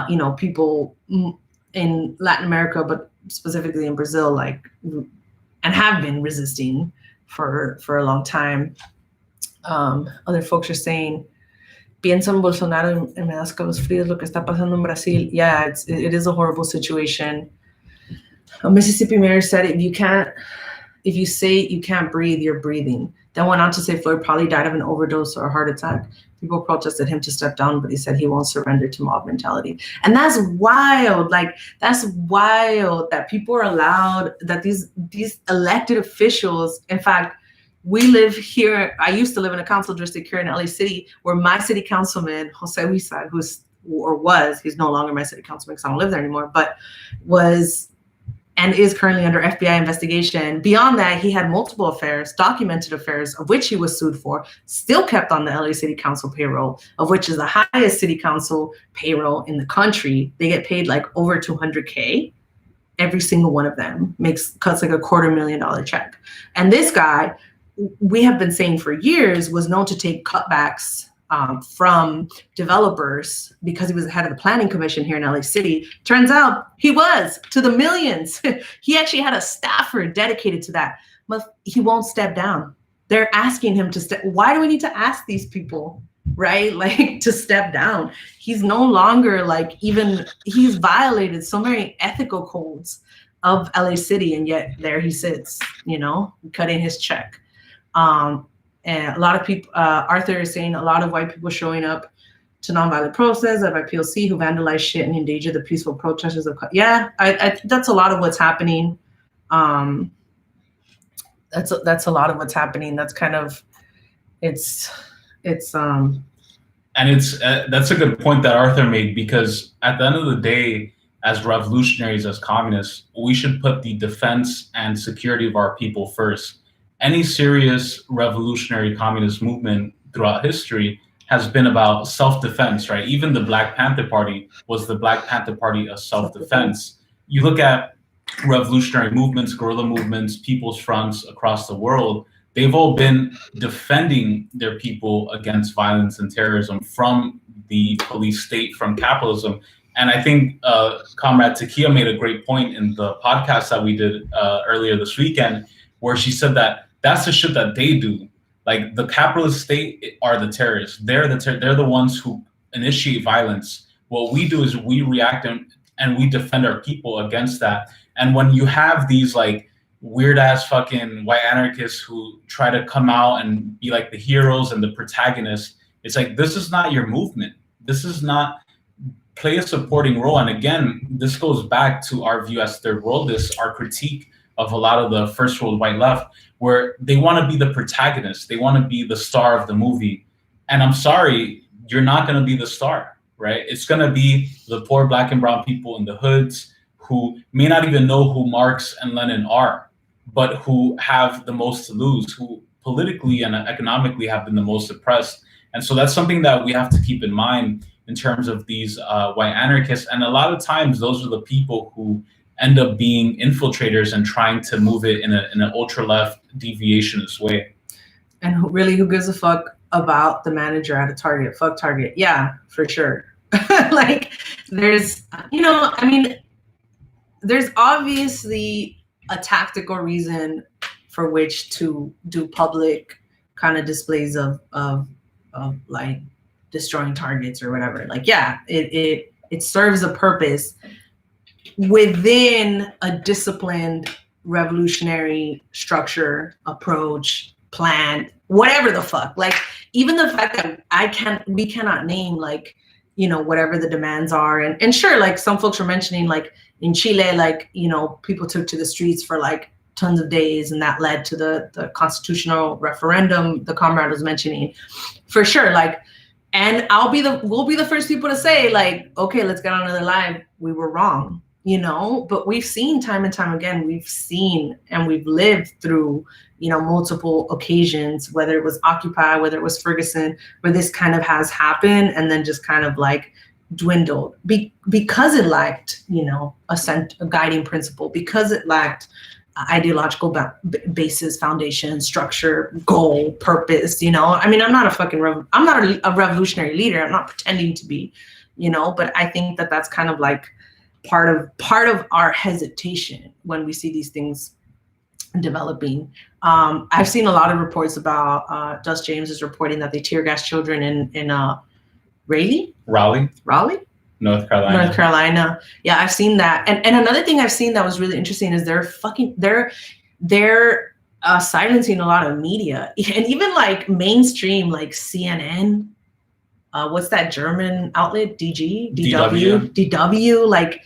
you know, people in Latin America, but specifically in Brazil, like, and have been resisting for a long time. Other folks are saying, piensa en Bolsonaro y me das calofríos lo que está pasando en Brasil. Yeah, it is a horrible situation. A Mississippi mayor said, if you say you can't breathe, you're breathing. Then went on to say Floyd probably died of an overdose or a heart attack. People protested him to step down, but he said he won't surrender to mob mentality. And that's wild. Like, that's wild that people are allowed, that these elected officials, in fact, we live here. I used to live in a council district here in LA City, where my city councilman, Jose Huizar, he's no longer my city councilman because I don't live there anymore, but was and is currently under FBI investigation. Beyond that, he had multiple affairs, documented affairs, of which he was sued for, still kept on the LA City Council payroll, of which is the highest city council payroll in the country. They get paid like over $200K. Every single one of them cuts like a $250,000 check. And this guy, we have been saying for years, was known to take cutbacks from developers because he was the head of the planning commission here in LA City. Turns out he was, to the millions. He actually had a staffer dedicated to that, but he won't step down. They're asking him to step. Why do we need to ask these people, right? Like, to step down. He's no longer like, he's violated so many ethical codes of LA City, and yet there he sits, you know, cutting his check. And a lot of people, Arthur is saying a lot of white people showing up to nonviolent protests led by POC who vandalize shit and endanger the peaceful protesters. I that's a lot of what's happening. That's a lot of what's happening. That's kind of, it's. And it's that's a good point that Arthur made, because at the end of the day, as revolutionaries, as communists, we should put the defense and security of our people first. Any serious revolutionary communist movement throughout history has been about self-defense, right? Even the Black Panther Party was the Black Panther Party of self-defense. You look at revolutionary movements, guerrilla movements, people's fronts across the world, they've all been defending their people against violence and terrorism from the police state, from capitalism. And I think Comrade Takia made a great point in the podcast that we did earlier this weekend, where she said that that's the shit that they do. Like, the capitalist state are the terrorists. They're the ones who initiate violence. What we do is we react and we defend our people against that. And when you have these like weird ass fucking white anarchists who try to come out and be like the heroes and the protagonists, it's like, this is not your movement. This is not, play a supporting role. And again, this goes back to our view as third worldists, our critique of a lot of the first world white left, where they want to be the protagonist. They want to be the star of the movie. And I'm sorry, you're not going to be the star, right? It's going to be the poor Black and brown people in the hoods who may not even know who Marx and Lenin are, but who have the most to lose, who politically and economically have been the most oppressed. And so that's something that we have to keep in mind in terms of these white anarchists. And a lot of times those are the people who end up being infiltrators and trying to move it in an ultra-left deviationist way. And who gives a fuck about the manager at a Target? Fuck Target. Yeah, for sure. Like, there's, I mean, there's obviously a tactical reason for which to do public kind of displays of like destroying Targets or whatever. Like, yeah, it serves a purpose within a disciplined revolutionary structure, approach, plan, whatever the fuck. Like, even the fact that we cannot name, like, whatever the demands are. And sure, like some folks were mentioning, like in Chile, like, people took to the streets for like tons of days, and that led to the constitutional referendum the comrade was mentioning. For sure, like, and we'll be the first people to say, like, okay, let's get on another live. We were wrong, but we've seen time and time again, we've seen and we've lived through, multiple occasions, whether it was Occupy, whether it was Ferguson, where this kind of has happened and then just kind of like dwindled because it lacked, a guiding principle, because it lacked ideological basis, foundation, structure, goal, purpose. I mean, I'm not a revolutionary leader. I'm not pretending to be, but I think that that's kind of like part of our hesitation when we see these things developing. I've seen a lot of reports about Dust James is reporting that they tear gas children in Raleigh, North Carolina. Yeah, I've seen that. And another thing I've seen that was really interesting is they're silencing a lot of media, and even like mainstream, like CNN. What's that German outlet? DW, like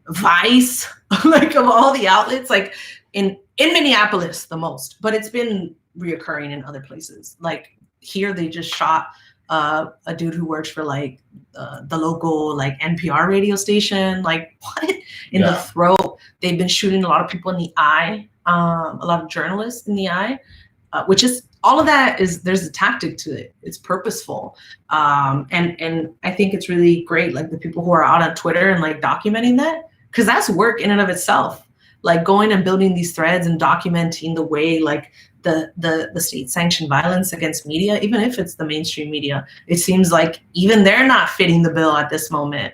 Vice, like of all the outlets, like in Minneapolis the most, but it's been reoccurring in other places. Like here, they just shot a dude who works for like the local like NPR radio station, like what in the throat. They've been shooting a lot of people in the eye, a lot of journalists in the eye, which is all of that is, there's a tactic to it. It's purposeful. And I think it's really great. Like the people who are out on Twitter and like documenting that, because that's work in and of itself. Like going and building these threads and documenting the way like the state sanctioned violence against media, even if it's the mainstream media, it seems like even they're not fitting the bill at this moment,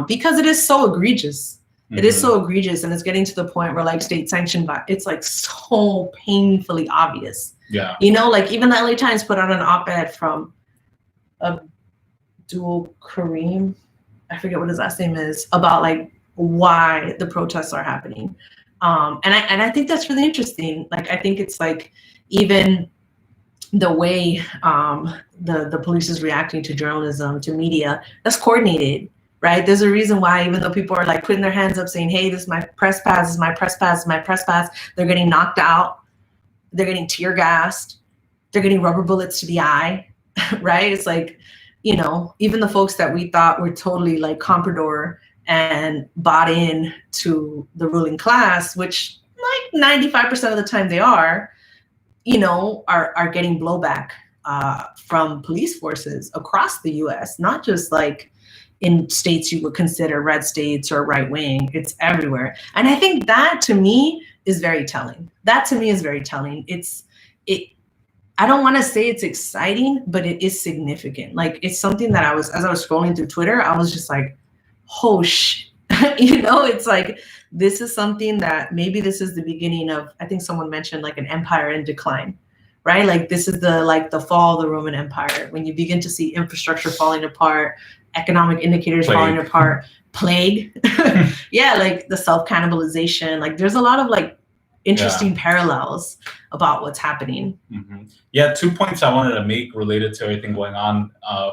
because it is so egregious. Mm-hmm. It is so egregious, and it's getting to the point where like state sanctioned, it's like so painfully obvious. Yeah. Like even the LA Times put out an op-ed from Abdul Karim, I forget what his last name is, about like why the protests are happening. And I think that's really interesting. Like, I think it's like, even the way the police is reacting to journalism, to media, that's coordinated, right? There's a reason why, even though people are like putting their hands up saying, hey, this is my press pass, this is my press pass, this is my press pass, they're getting knocked out, they're getting tear gassed, they're getting rubber bullets to the eye, right? It's like, you know, even the folks that we thought were totally like comprador and bought in to the ruling class, which like 95% of the time they are, you know, are getting blowback from police forces across the US, not just like in states you would consider red states or right wing, it's everywhere. And I think that to me is very telling. That to me is very telling. I don't want to say it's exciting, but it is significant. Like it's something that as I was scrolling through Twitter, I was just like, oh shit. You know, it's like, this is something that maybe this is the beginning of, I think someone mentioned like an empire in decline, right? Like this is the fall of the Roman Empire, when you begin to see infrastructure falling apart, economic indicators falling apart, plague. Yeah, like the self-cannibalization. Like there's a lot of like interesting parallels about what's happening. Mm-hmm. Yeah, 2 points I wanted to make related to everything going on.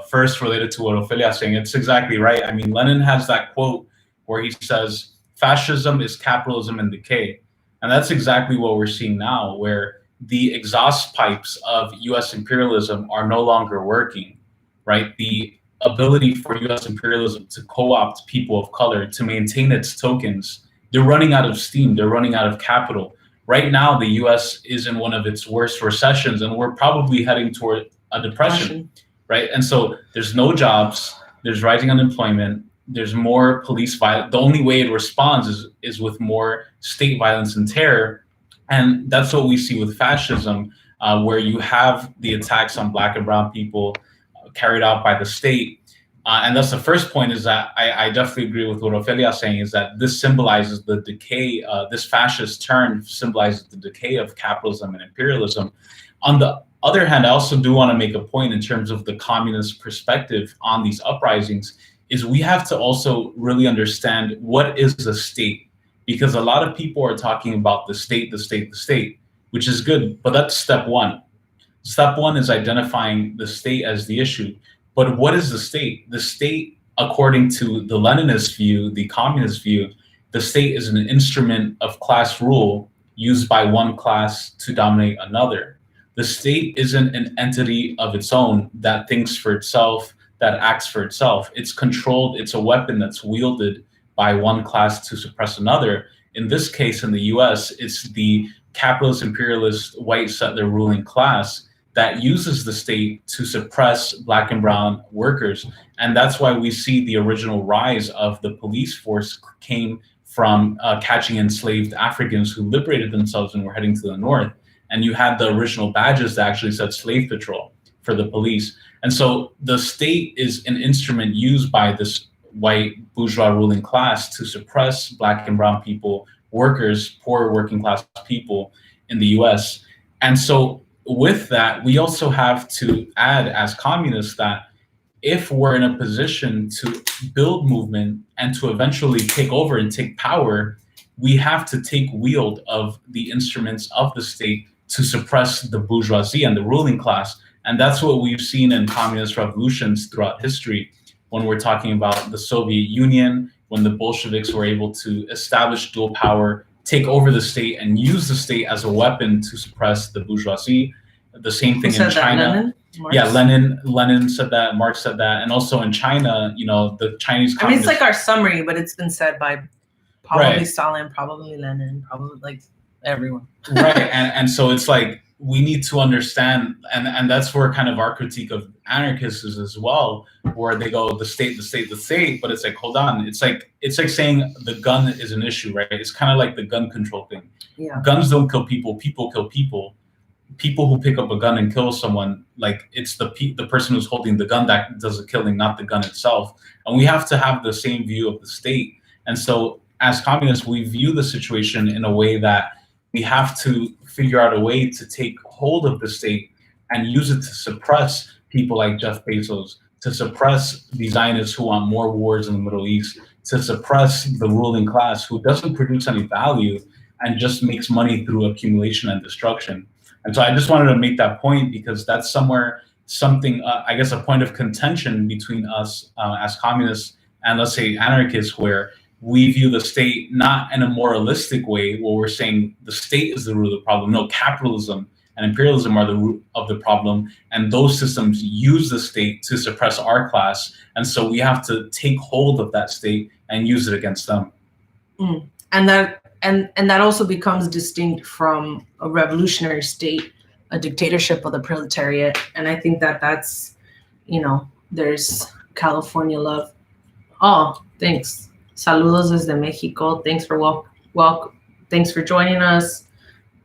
First, related to what Ofelia is saying, it's exactly right. I mean, Lenin has that quote where he says, fascism is capitalism in decay. And that's exactly what we're seeing now, where the exhaust pipes of US imperialism are no longer working, right? The ability for US imperialism to co-opt people of color, to maintain its tokens, they're running out of steam, they're running out of capital. Right now, the US is in one of its worst recessions, and we're probably heading toward a depression, right? And so there's no jobs, there's rising unemployment, there's more police violence. The only way it responds is with more state violence and terror. And that's what we see with fascism, where you have the attacks on Black and brown people carried out by the state. And that's the first point, is that I definitely agree with what Ofelia is saying, is that this symbolizes the decay, this fascist turn symbolizes the decay of capitalism and imperialism. On the other hand, I also do want to make a point in terms of the communist perspective on these uprisings, is we have to also really understand what is the state, because a lot of people are talking about the state, which is good, but that's step one. Step one is identifying the state as the issue. But what is the state? The state, according to the Leninist view, the communist view, the state is an instrument of class rule used by one class to dominate another. The state isn't an entity of its own that thinks for itself, that acts for itself. It's controlled, it's a weapon that's wielded by one class to suppress another. In this case, in the US, it's the capitalist, imperialist, white settler ruling class that uses the state to suppress Black and brown workers. And that's why we see the original rise of the police force came from catching enslaved Africans who liberated themselves and were heading to the north. And you had the original badges that actually said slave patrol for the police. And so the state is an instrument used by this white bourgeois ruling class to suppress Black and brown people, workers, poor working class people in the US. And so with that, we also have to add as communists that if we're in a position to build movement and to eventually take over and take power, we have to take wield of the instruments of the state to suppress the bourgeoisie and the ruling class. And that's what we've seen in communist revolutions throughout history. When we're talking about the Soviet Union, when the Bolsheviks were able to establish dual power, take over the state and use the state as a weapon to suppress the bourgeoisie. The same thing in China. Yeah, Lenin said that, Marx said that. And also in China, you know, the Chinese I mean, it's like our summary, but it's been said by probably Stalin, probably Lenin, probably like everyone. Right. And so it's like, we need to understand, and that's where kind of our critique of anarchists is as well, where they go, the state, but it's like, hold on. It's like saying the gun is an issue, right? It's kind of like the gun control thing. Yeah. Guns don't kill people, people kill people. People who pick up a gun and kill someone, like it's the person who's holding the gun that does the killing, not the gun itself. And we have to have the same view of the state. And so as communists, we view the situation in a way that we have to figure out a way to take hold of the state and use it to suppress people like Jeff Bezos, to suppress the Zionists who want more wars in the Middle East, to suppress the ruling class who doesn't produce any value and just makes money through accumulation and destruction. And so I just wanted to make that point because that's something, I guess, a point of contention between us as communists and, let's say, anarchists, where we view the state not in a moralistic way, where we're saying the state is the root of the problem. No, capitalism and imperialism are the root of the problem, and those systems use the state to suppress our class, and so we have to take hold of that state and use it against them. And that also becomes distinct from a revolutionary state, a dictatorship of the proletariat. And I think that's, there's California love. Oh, thanks. Saludos desde Mexico. Thanks for thanks for joining us.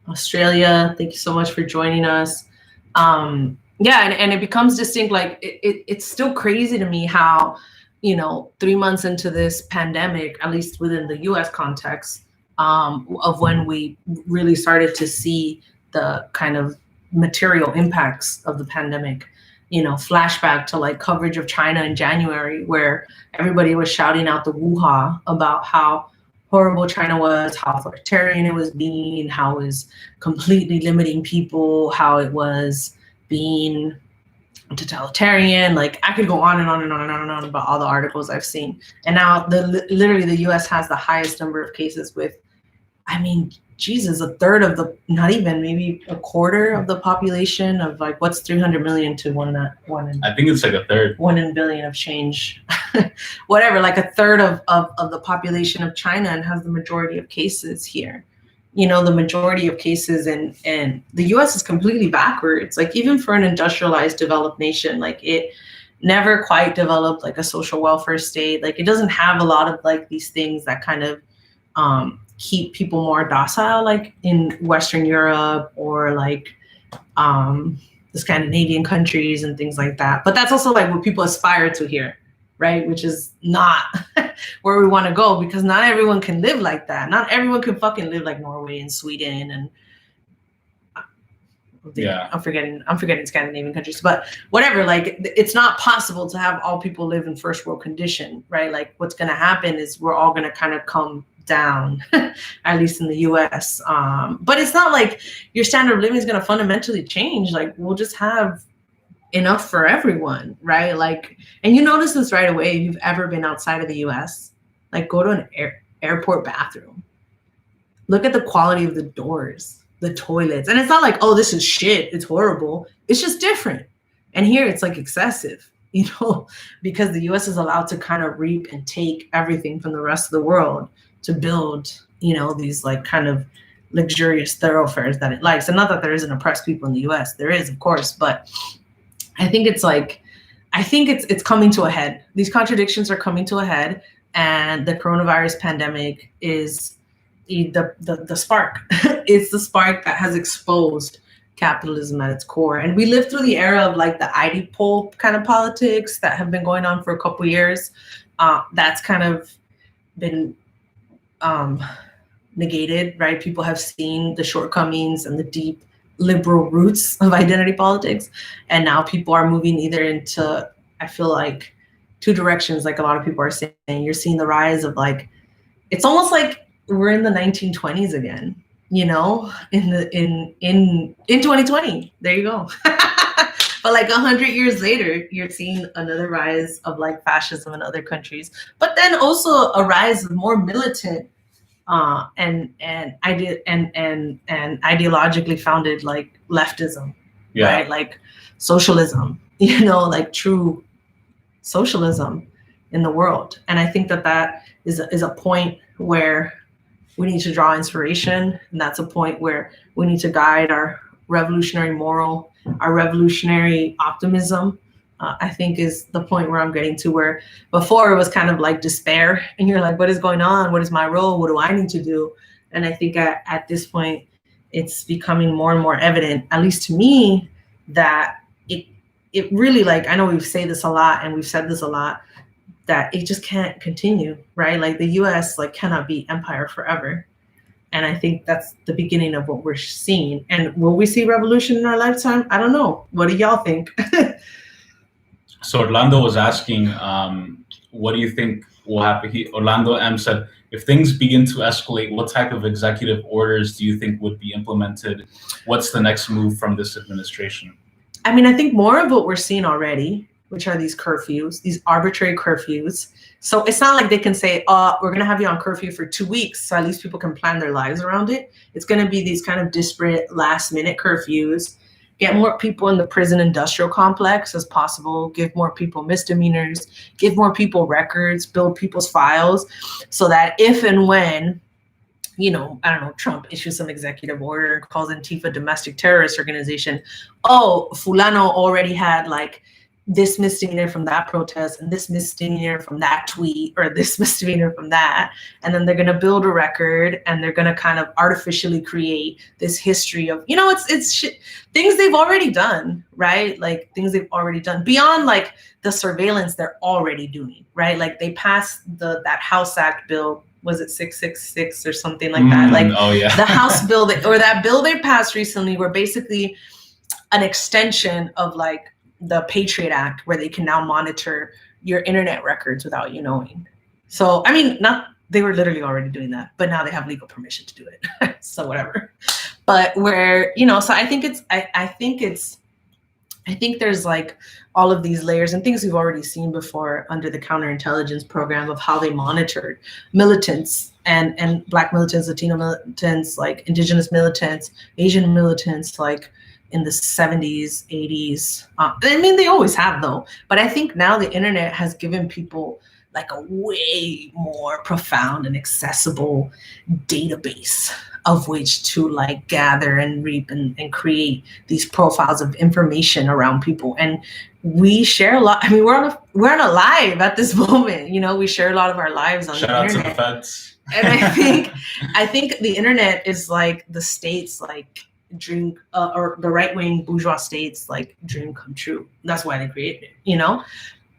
Australia, thank you so much for joining us. And it becomes distinct. Like it's still crazy to me how, 3 months into this pandemic, at least within the US context, of when we really started to see the kind of material impacts of the pandemic, flashback to like coverage of China in January, where everybody was shouting out the woo-ha about how horrible China was, how authoritarian it was being, how it was completely limiting people, how it was being totalitarian. Like I could go on and on and on and on and on about all the articles I've seen. And now literally the US has the highest number of cases with, Jesus, a third of the, not even, maybe a quarter of the population of like, what's 300 million to one in, I think it's like a third. 1 in billion of change, whatever, like a third of the population of China, and has the majority of cases here. The majority of cases in the US is completely backwards. Like even for an industrialized developed nation, like it never quite developed like a social welfare state. Like it doesn't have a lot of like these things that kind of keep people more docile, like in Western Europe or like the Scandinavian countries and things like that. But that's also like what people aspire to here, right? Which is not where we want to go, because not everyone can live like that. Not everyone can fucking live like Norway and Sweden and I'm forgetting Scandinavian countries, but whatever. Like it's not possible to have all people live in first world condition, right? Like what's going to happen is we're all going to kind of come down, at least in the US. But it's not like your standard of living is going to fundamentally change. Like we'll just have enough for everyone, right? Like, and you notice this right away if you've ever been outside of the US. Like go to an airport bathroom. Look at the quality of the doors, the toilets. And it's not like, oh, this is shit, it's horrible. It's just different. And here it's like excessive, because the US is allowed to kind of reap and take everything from the rest of the world to build, these like kind of luxurious thoroughfares that it likes. And not that there isn't oppressed people in the US, there is, of course, but I think it's coming to a head. These contradictions are coming to a head, and the coronavirus pandemic is the spark. It's the spark that has exposed capitalism at its core. And we lived through the era of like the ID poll kind of politics that have been going on for a couple years. That's kind of been negated, right? People have seen the shortcomings and the deep liberal roots of identity politics. And now people are moving either into, I feel like, two directions, like a lot of people are saying. You're seeing the rise of like, it's almost like we're in the 1920s again, in 2020. There you go. But like 100 years later, you're seeing another rise of like fascism in other countries, but then also a rise of more militant and ideologically founded like leftism, right? Like socialism, like true socialism in the world. And I think that is a point where we need to draw inspiration, and that's a point where we need to guide our revolutionary moral, our revolutionary optimism. I think is the point where I'm getting to, where before it was kind of like despair, and you're like, what is going on? What is my role? What do I need to do? And I think at this point, it's becoming more and more evident, at least to me, that it really, like, I know we've said this a lot, and we've said this a lot, that it just can't continue, right? Like the US cannot be empire forever. And I think that's the beginning of what we're seeing. And will we see revolution in our lifetime? I don't know. What do y'all think? So Orlando was asking, what do you think will happen? Orlando M said, if things begin to escalate, what type of executive orders do you think would be implemented? What's the next move from this administration? I mean, I think more of what we're seeing already, which are these curfews, these arbitrary curfews. So it's not like they can say, we're going to have you on curfew for 2 weeks, so at least people can plan their lives around it. It's going to be these kind of disparate last-minute curfews. Get more people in the prison industrial complex as possible, give more people misdemeanors, give more people records, build people's files, so that if and when, Trump issues some executive order and calls Antifa a domestic terrorist organization, fulano already had like this misdemeanor from that protest and this misdemeanor from that tweet or this misdemeanor from that. And then they're going to build a record and they're going to kind of artificially create this history of, it's shit, things they've already done, right? Like things they've already done beyond like the surveillance they're already doing, right? Like they passed that House Act bill, was it 666 or something like that? Like the House bill that bill they passed recently were basically an extension of like the Patriot Act, where they can now monitor your internet records without you knowing. So, I mean, they were literally already doing that, but now they have legal permission to do it. So whatever. But so I think there's like all of these layers and things we've already seen before under the counterintelligence program of how they monitored militants and Black militants, Latino militants, like indigenous militants, Asian militants, like in the 70s, 80s. I mean, they always have though. But I think now the internet has given people like a way more profound and accessible database of which to like gather and reap and create these profiles of information around people. And we share a lot. I mean, we're on a live at this moment. We share a lot of our lives on the internet. Shout out to the feds. And I think the internet is like the state's like dream, or the right-wing bourgeois states like dream come true. That's why they created it,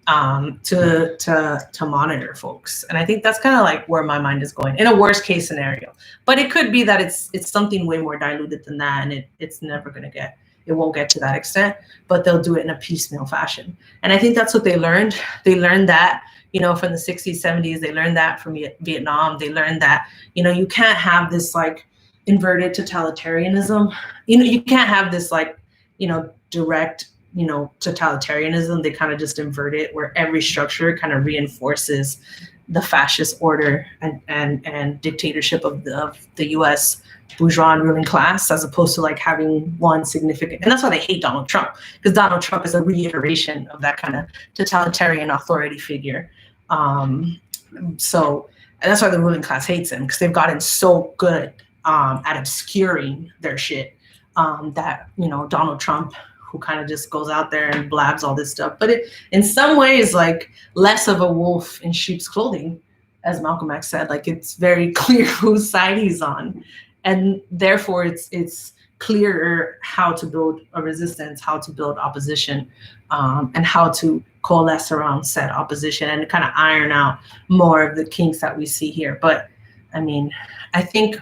to monitor folks. And I think that's kind of like where my mind is going in a worst case scenario. But it could be that it's something way more diluted than that, and it's never going to it won't get to that extent, but they'll do it in a piecemeal fashion. And I think that's what they learned. They learned that, from the 60s, 70s, they learned that from Vietnam. They learned that, you can't have this like inverted totalitarianism. You can't have this like, direct, totalitarianism. They kind of just invert it, where every structure kind of reinforces the fascist order and dictatorship of the U.S. bourgeois and ruling class, as opposed to like having one significant. And that's why they hate Donald Trump, because Donald Trump is a reiteration of that kind of totalitarian authority figure. And that's why the ruling class hates him, because they've gotten so good at obscuring their shit, that Donald Trump, who kind of just goes out there and blabs all this stuff, but it in some ways like less of a wolf in sheep's clothing, as Malcolm X said. Like it's very clear whose side he's on, and therefore it's clearer how to build a resistance, how to build opposition, and how to coalesce around said opposition and kind of iron out more of the kinks that we see here. But I mean, I think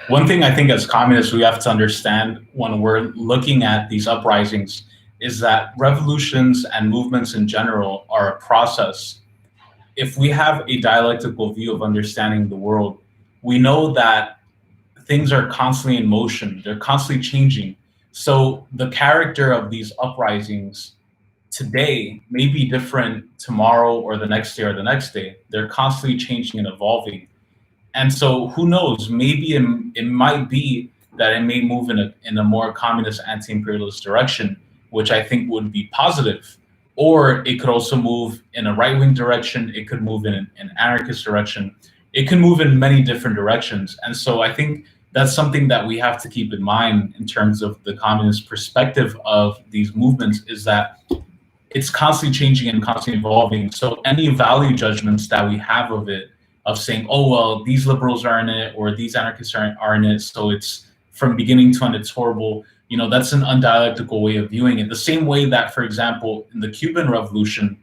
one thing I think as communists we have to understand when we're looking at these uprisings is that revolutions and movements in general are a process. If we have a dialectical view of understanding the world, we know that things are constantly in motion, they're constantly changing. So the character of these uprisings today may be different tomorrow or the next day or the next day. They're constantly changing and evolving. And so who knows, maybe it might be that it may move in a more communist, anti-imperialist direction, which I think would be positive. Or it could also move in a right-wing direction. It could move in an anarchist direction. It can move in many different directions. And so I think that's something that we have to keep in mind in terms of the communist perspective of these movements, is that it's constantly changing and constantly evolving. So any value judgments that we have of it, of saying, oh, well, these liberals are in it or these anarchists are in it, so it's from beginning to end, it's horrible. That's an undialectical way of viewing it. The same way that, for example, in the Cuban Revolution,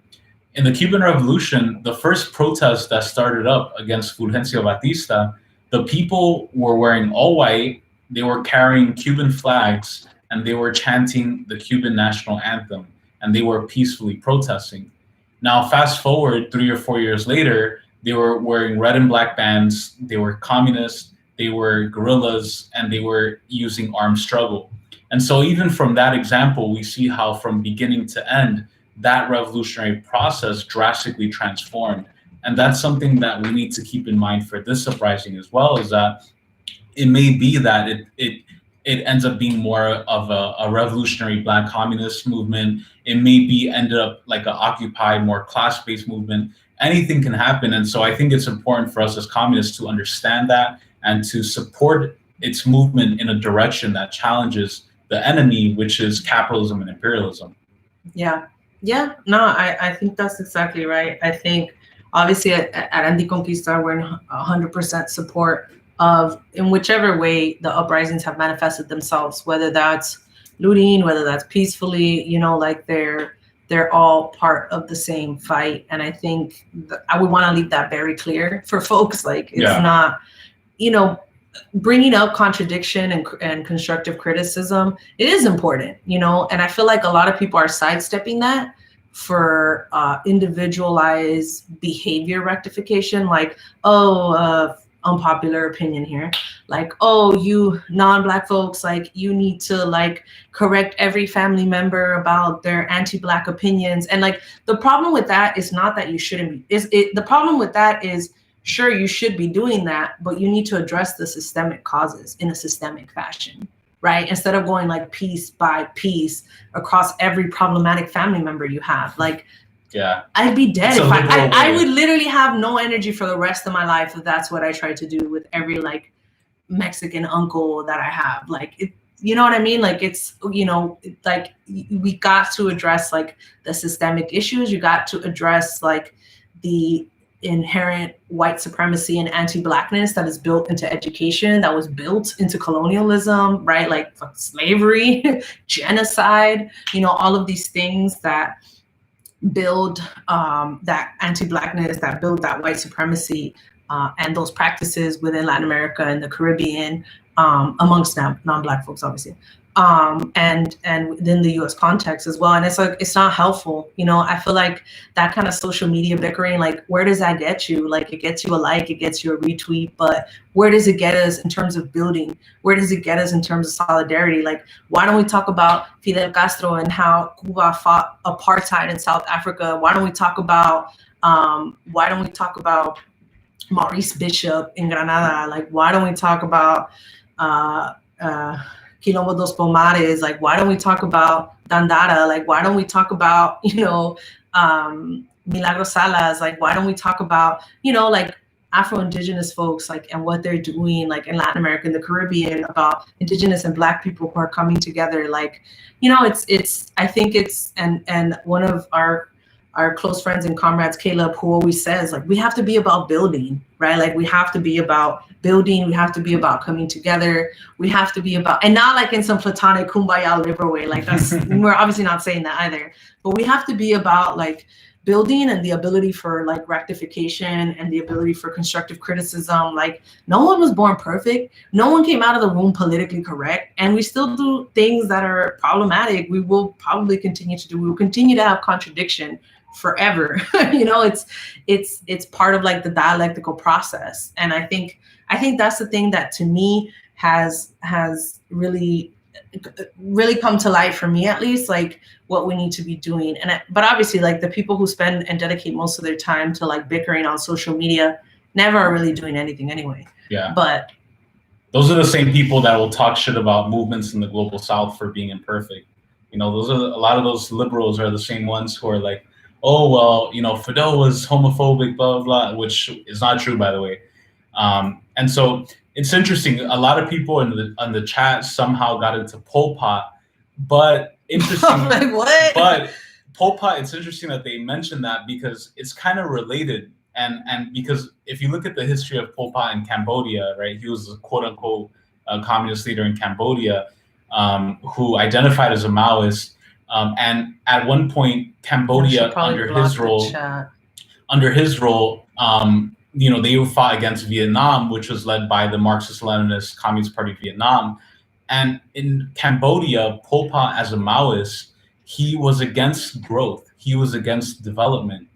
the first protest that started up against Fulgencio Batista, the people were wearing all white, they were carrying Cuban flags, and they were chanting the Cuban national anthem, and they were peacefully protesting. Now, fast forward 3 or 4 years later, they were wearing red and black bands, they were communists, they were guerrillas, and they were using armed struggle. And so even from that example, we see how from beginning to end, that revolutionary process drastically transformed. And that's something that we need to keep in mind for this uprising as well, is that it may be that it ends up being more of a revolutionary Black communist movement. It may be ended up like an Occupy, more class-based movement. Anything can happen. And so I think it's important for us as communists to understand that and to support its movement in a direction that challenges the enemy, which is capitalism and imperialism. Yeah. Yeah. No, I think that's exactly right. I think obviously at ANTICONQUISTA, we're in 100% support of, in whichever way the uprisings have manifested themselves, whether that's looting, whether that's peacefully, you know, like they're all part of the same fight. And I think I would want to leave that very clear for folks. Like it's not, you know, bringing up contradiction and constructive criticism, it is important, you know, and I feel like a lot of people are sidestepping that for individualized behavior rectification, like, unpopular opinion here, like, oh, you non-Black folks, like you need to like correct every family member about their anti-Black opinions. And like the problem with that is not that you shouldn't be, the problem with that is, sure, you should be doing that, but you need to address the systemic causes in a systemic fashion, right? Instead of going like piece by piece across every problematic family member you have. Like, yeah, I'd be dead if I would literally have no energy for the rest of my life if that's what I tried to do with every like Mexican uncle that I have. Like, it, you know what I mean? Like, it's, you know, like we got to address like the systemic issues. You got to address like the inherent white supremacy and anti-Blackness that is built into education, that was built into colonialism, right? Like slavery, genocide, you know, all of these things that build that anti-Blackness, that build that white supremacy, and those practices within Latin America and the Caribbean, amongst non-Black folks, obviously, and within the U.S. context as well. And it's like, it's not helpful. You know, I feel like that kind of social media bickering, like, where does that get you? Like, it gets you a like, it gets you a retweet, but where does it get us in terms of building? Where does it get us in terms of solidarity? Like, why don't we talk about Fidel Castro and how Cuba fought apartheid in South Africa? Why don't we talk about Maurice Bishop in Granada? Like, why don't we talk about Quilombo dos Pomares? Like, why don't we talk about Dandara? Like, why don't we talk about, you know, Milagro Salas? Like, why don't we talk about, you know, like Afro-Indigenous folks, like, and what they're doing, like in Latin America and the Caribbean, about Indigenous and Black people who are coming together? Like, you know, I think it's, and one of our close friends and comrades, Caleb, who always says, like, we have to be about building, right? Like, we have to be about building. We have to be about coming together. We have to be about, and not like in some platonic kumbaya liberal way. Like, that's, we're obviously not saying that either, but we have to be about like building and the ability for like rectification and the ability for constructive criticism. Like, no one was born perfect. No one came out of the womb politically correct. And we still do things that are problematic. We will probably continue to do. We will continue to have contradiction forever. You know, it's part of like the dialectical process. And I think that's the thing that to me has really come to light, for me at least, like what we need to be doing. But obviously, like, the people who spend and dedicate most of their time to like bickering on social media never are really doing anything anyway. Yeah. But those are the same people that will talk shit about movements in the global South for being imperfect. You know, a lot of those liberals are the same ones who are like, oh, well, you know, Fidel was homophobic, blah, blah, blah, which is not true, by the way. And so it's interesting. A lot of people on the chat somehow got into Pol Pot, but interesting. Like, what? But Pol Pot, it's interesting that they mentioned that because it's kind of related. And because if you look at the history of Pol Pot in Cambodia, right, he was a quote unquote communist leader in Cambodia, who identified as a Maoist. And at one point, Cambodia, under his role, you know, they fought against Vietnam, which was led by the Marxist-Leninist Communist Party of Vietnam. And in Cambodia, Pol Pot, as a Maoist, he was against growth. He was against development.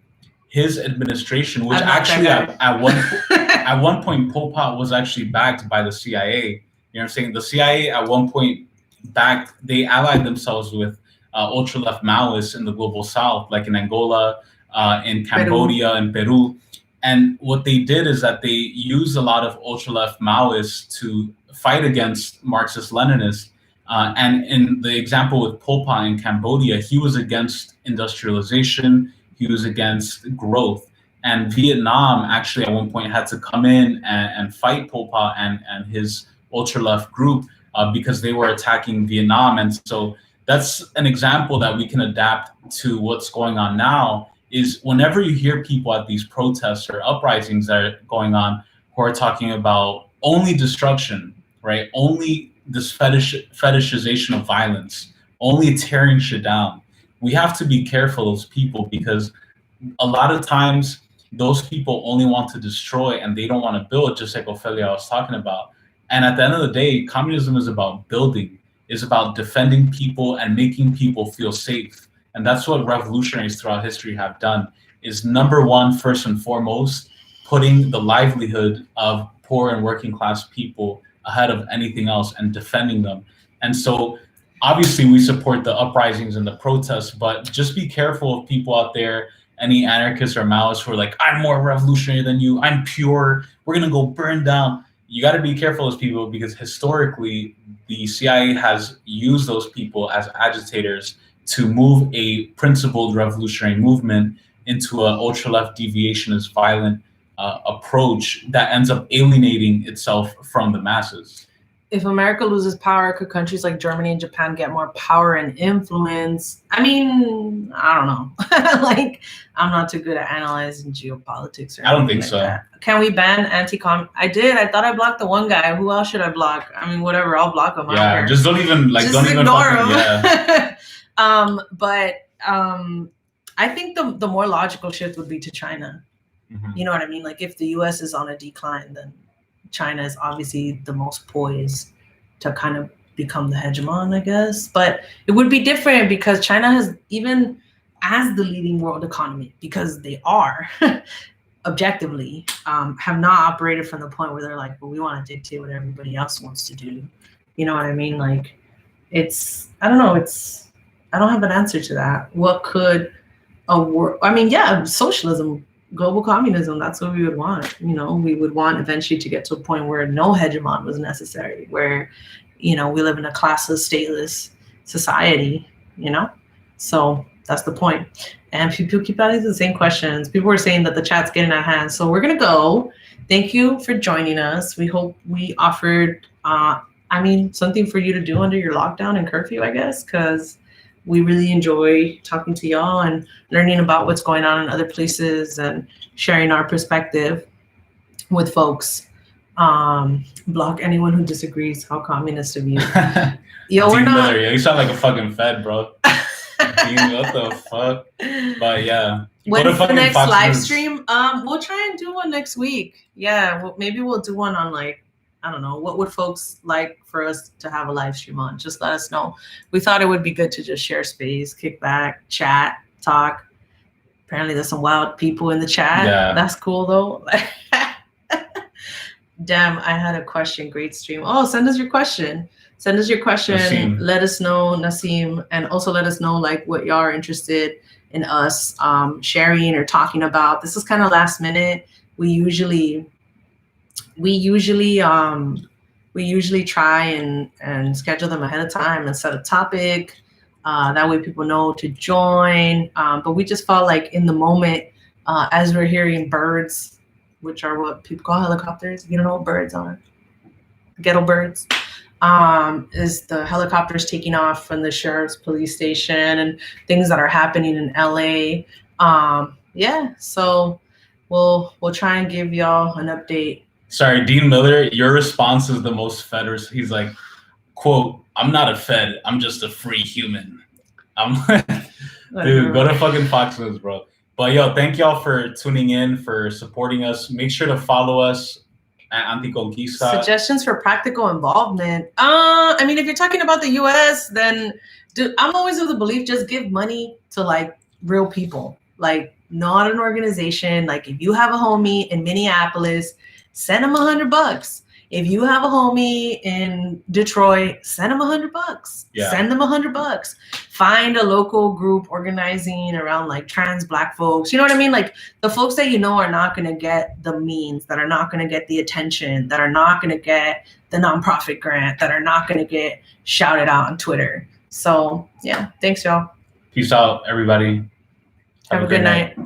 his administration, which I'm not actually that guy. at one point Pol Pot was actually backed by the CIA. You know what I'm saying? The CIA at one point they allied themselves with ultra left Maoists in the global South, like in Angola, in Cambodia, and Peru. And what they did is that they used a lot of ultra left Maoists to fight against Marxist Leninists. And in the example with Pol Pot in Cambodia, he was against industrialization, he was against growth. And Vietnam actually at one point had to come in and fight Pol Pot and his ultra left group because they were attacking Vietnam. And so that's an example that we can adapt to what's going on now. Is whenever you hear people at these protests or uprisings that are going on who are talking about only destruction, right? Only this fetishization of violence, only tearing shit down. We have to be careful as people because a lot of times those people only want to destroy and they don't want to build, just like Ofelia was talking about. And at the end of the day, communism is about building, is about defending people and making people feel safe. And that's what revolutionaries throughout history have done, is number one, first and foremost, putting the livelihood of poor and working class people ahead of anything else and defending them. And so obviously we support the uprisings and the protests, but just be careful of people out there, any anarchists or Maoists who are like, I'm more revolutionary than you, I'm pure, we're gonna go burn down. You gotta be careful as people because historically the CIA has used those people as agitators to move a principled revolutionary movement into an ultra-left deviationist violent approach that ends up alienating itself from the masses. If America loses power, could countries like Germany and Japan get more power and influence? I mean, I don't know. Like, I'm not too good at analyzing geopolitics. I don't think so. That. Can we ban anti-com? I did. I thought I blocked the one guy. Who else should I block? I mean, whatever. I'll block him. Yeah, just don't even like. Just don't even ignore fucking, him. Yeah. I think the more logical shift would be to China. Mm-hmm. You know what I mean? Like if the US is on a decline, then China is obviously the most poised to kind of become the hegemon, I guess. But it would be different because China has, even as the leading world economy, because they are objectively, have not operated from the point where they're like, well, we want to dictate what everybody else wants to do. You know what I mean? Like I don't know. I don't have an answer to that. What could socialism, global communism, that's what we would want. You know, we would want eventually to get to a point where no hegemon was necessary, where, you know, we live in a classless, stateless society, you know? So that's the point. And people keep asking the same questions. People were saying that the chat's getting out of hand. So we're going to go. Thank you for joining us. We hope we offered, something for you to do under your lockdown and curfew, I guess, because we really enjoy talking to y'all and learning about what's going on in other places and sharing our perspective with folks. Block anyone who disagrees. How communist of you. Yo, we're not. You sound like a fucking Fed, bro. Dean, what the fuck? But yeah. When's the next live stream? We'll try and do one next week. Yeah, maybe we'll do one on like, I don't know, what would folks like for us to have a live stream on? Just let us know. We thought it would be good to just share space, kick back, chat, talk. Apparently there's some wild people in the chat. Yeah. That's cool though. Damn, I had a question. Great stream. Oh, send us your question. Nasim. Let us know, Nasim. And also let us know like what y'all are interested in us sharing or talking about. This is kind of last minute. We usually try and schedule them ahead of time and set a topic. That way people know to join. But we just felt like in the moment, as we're hearing birds, which are what people call helicopters. You don't know what birds are? Ghetto birds. Is the helicopters taking off from the sheriff's police station and things that are happening in LA. So we'll try and give y'all an update. Sorry, Dean Miller, your response is the most Fed. He's like, quote, I'm not a Fed, I'm just a free human. Dude, go to fucking Fox News, bro. But yo, thank y'all for tuning in, for supporting us. Make sure to follow us at ANTICONQUISTA. Suggestions for practical involvement. If you're talking about the US, then I'm always of the belief, just give money to like real people. Like not an organization. Like if you have a homie in Minneapolis, send them $100. If you have a homie in Detroit, send them $100. Yeah. Send them $100. Find a local group organizing around like trans Black folks. You know what I mean? Like the folks that you know are not going to get the means, that are not going to get the attention, that are not going to get the nonprofit grant, that are not going to get shouted out on Twitter. So yeah, thanks y'all. Peace out, everybody. Have a good night.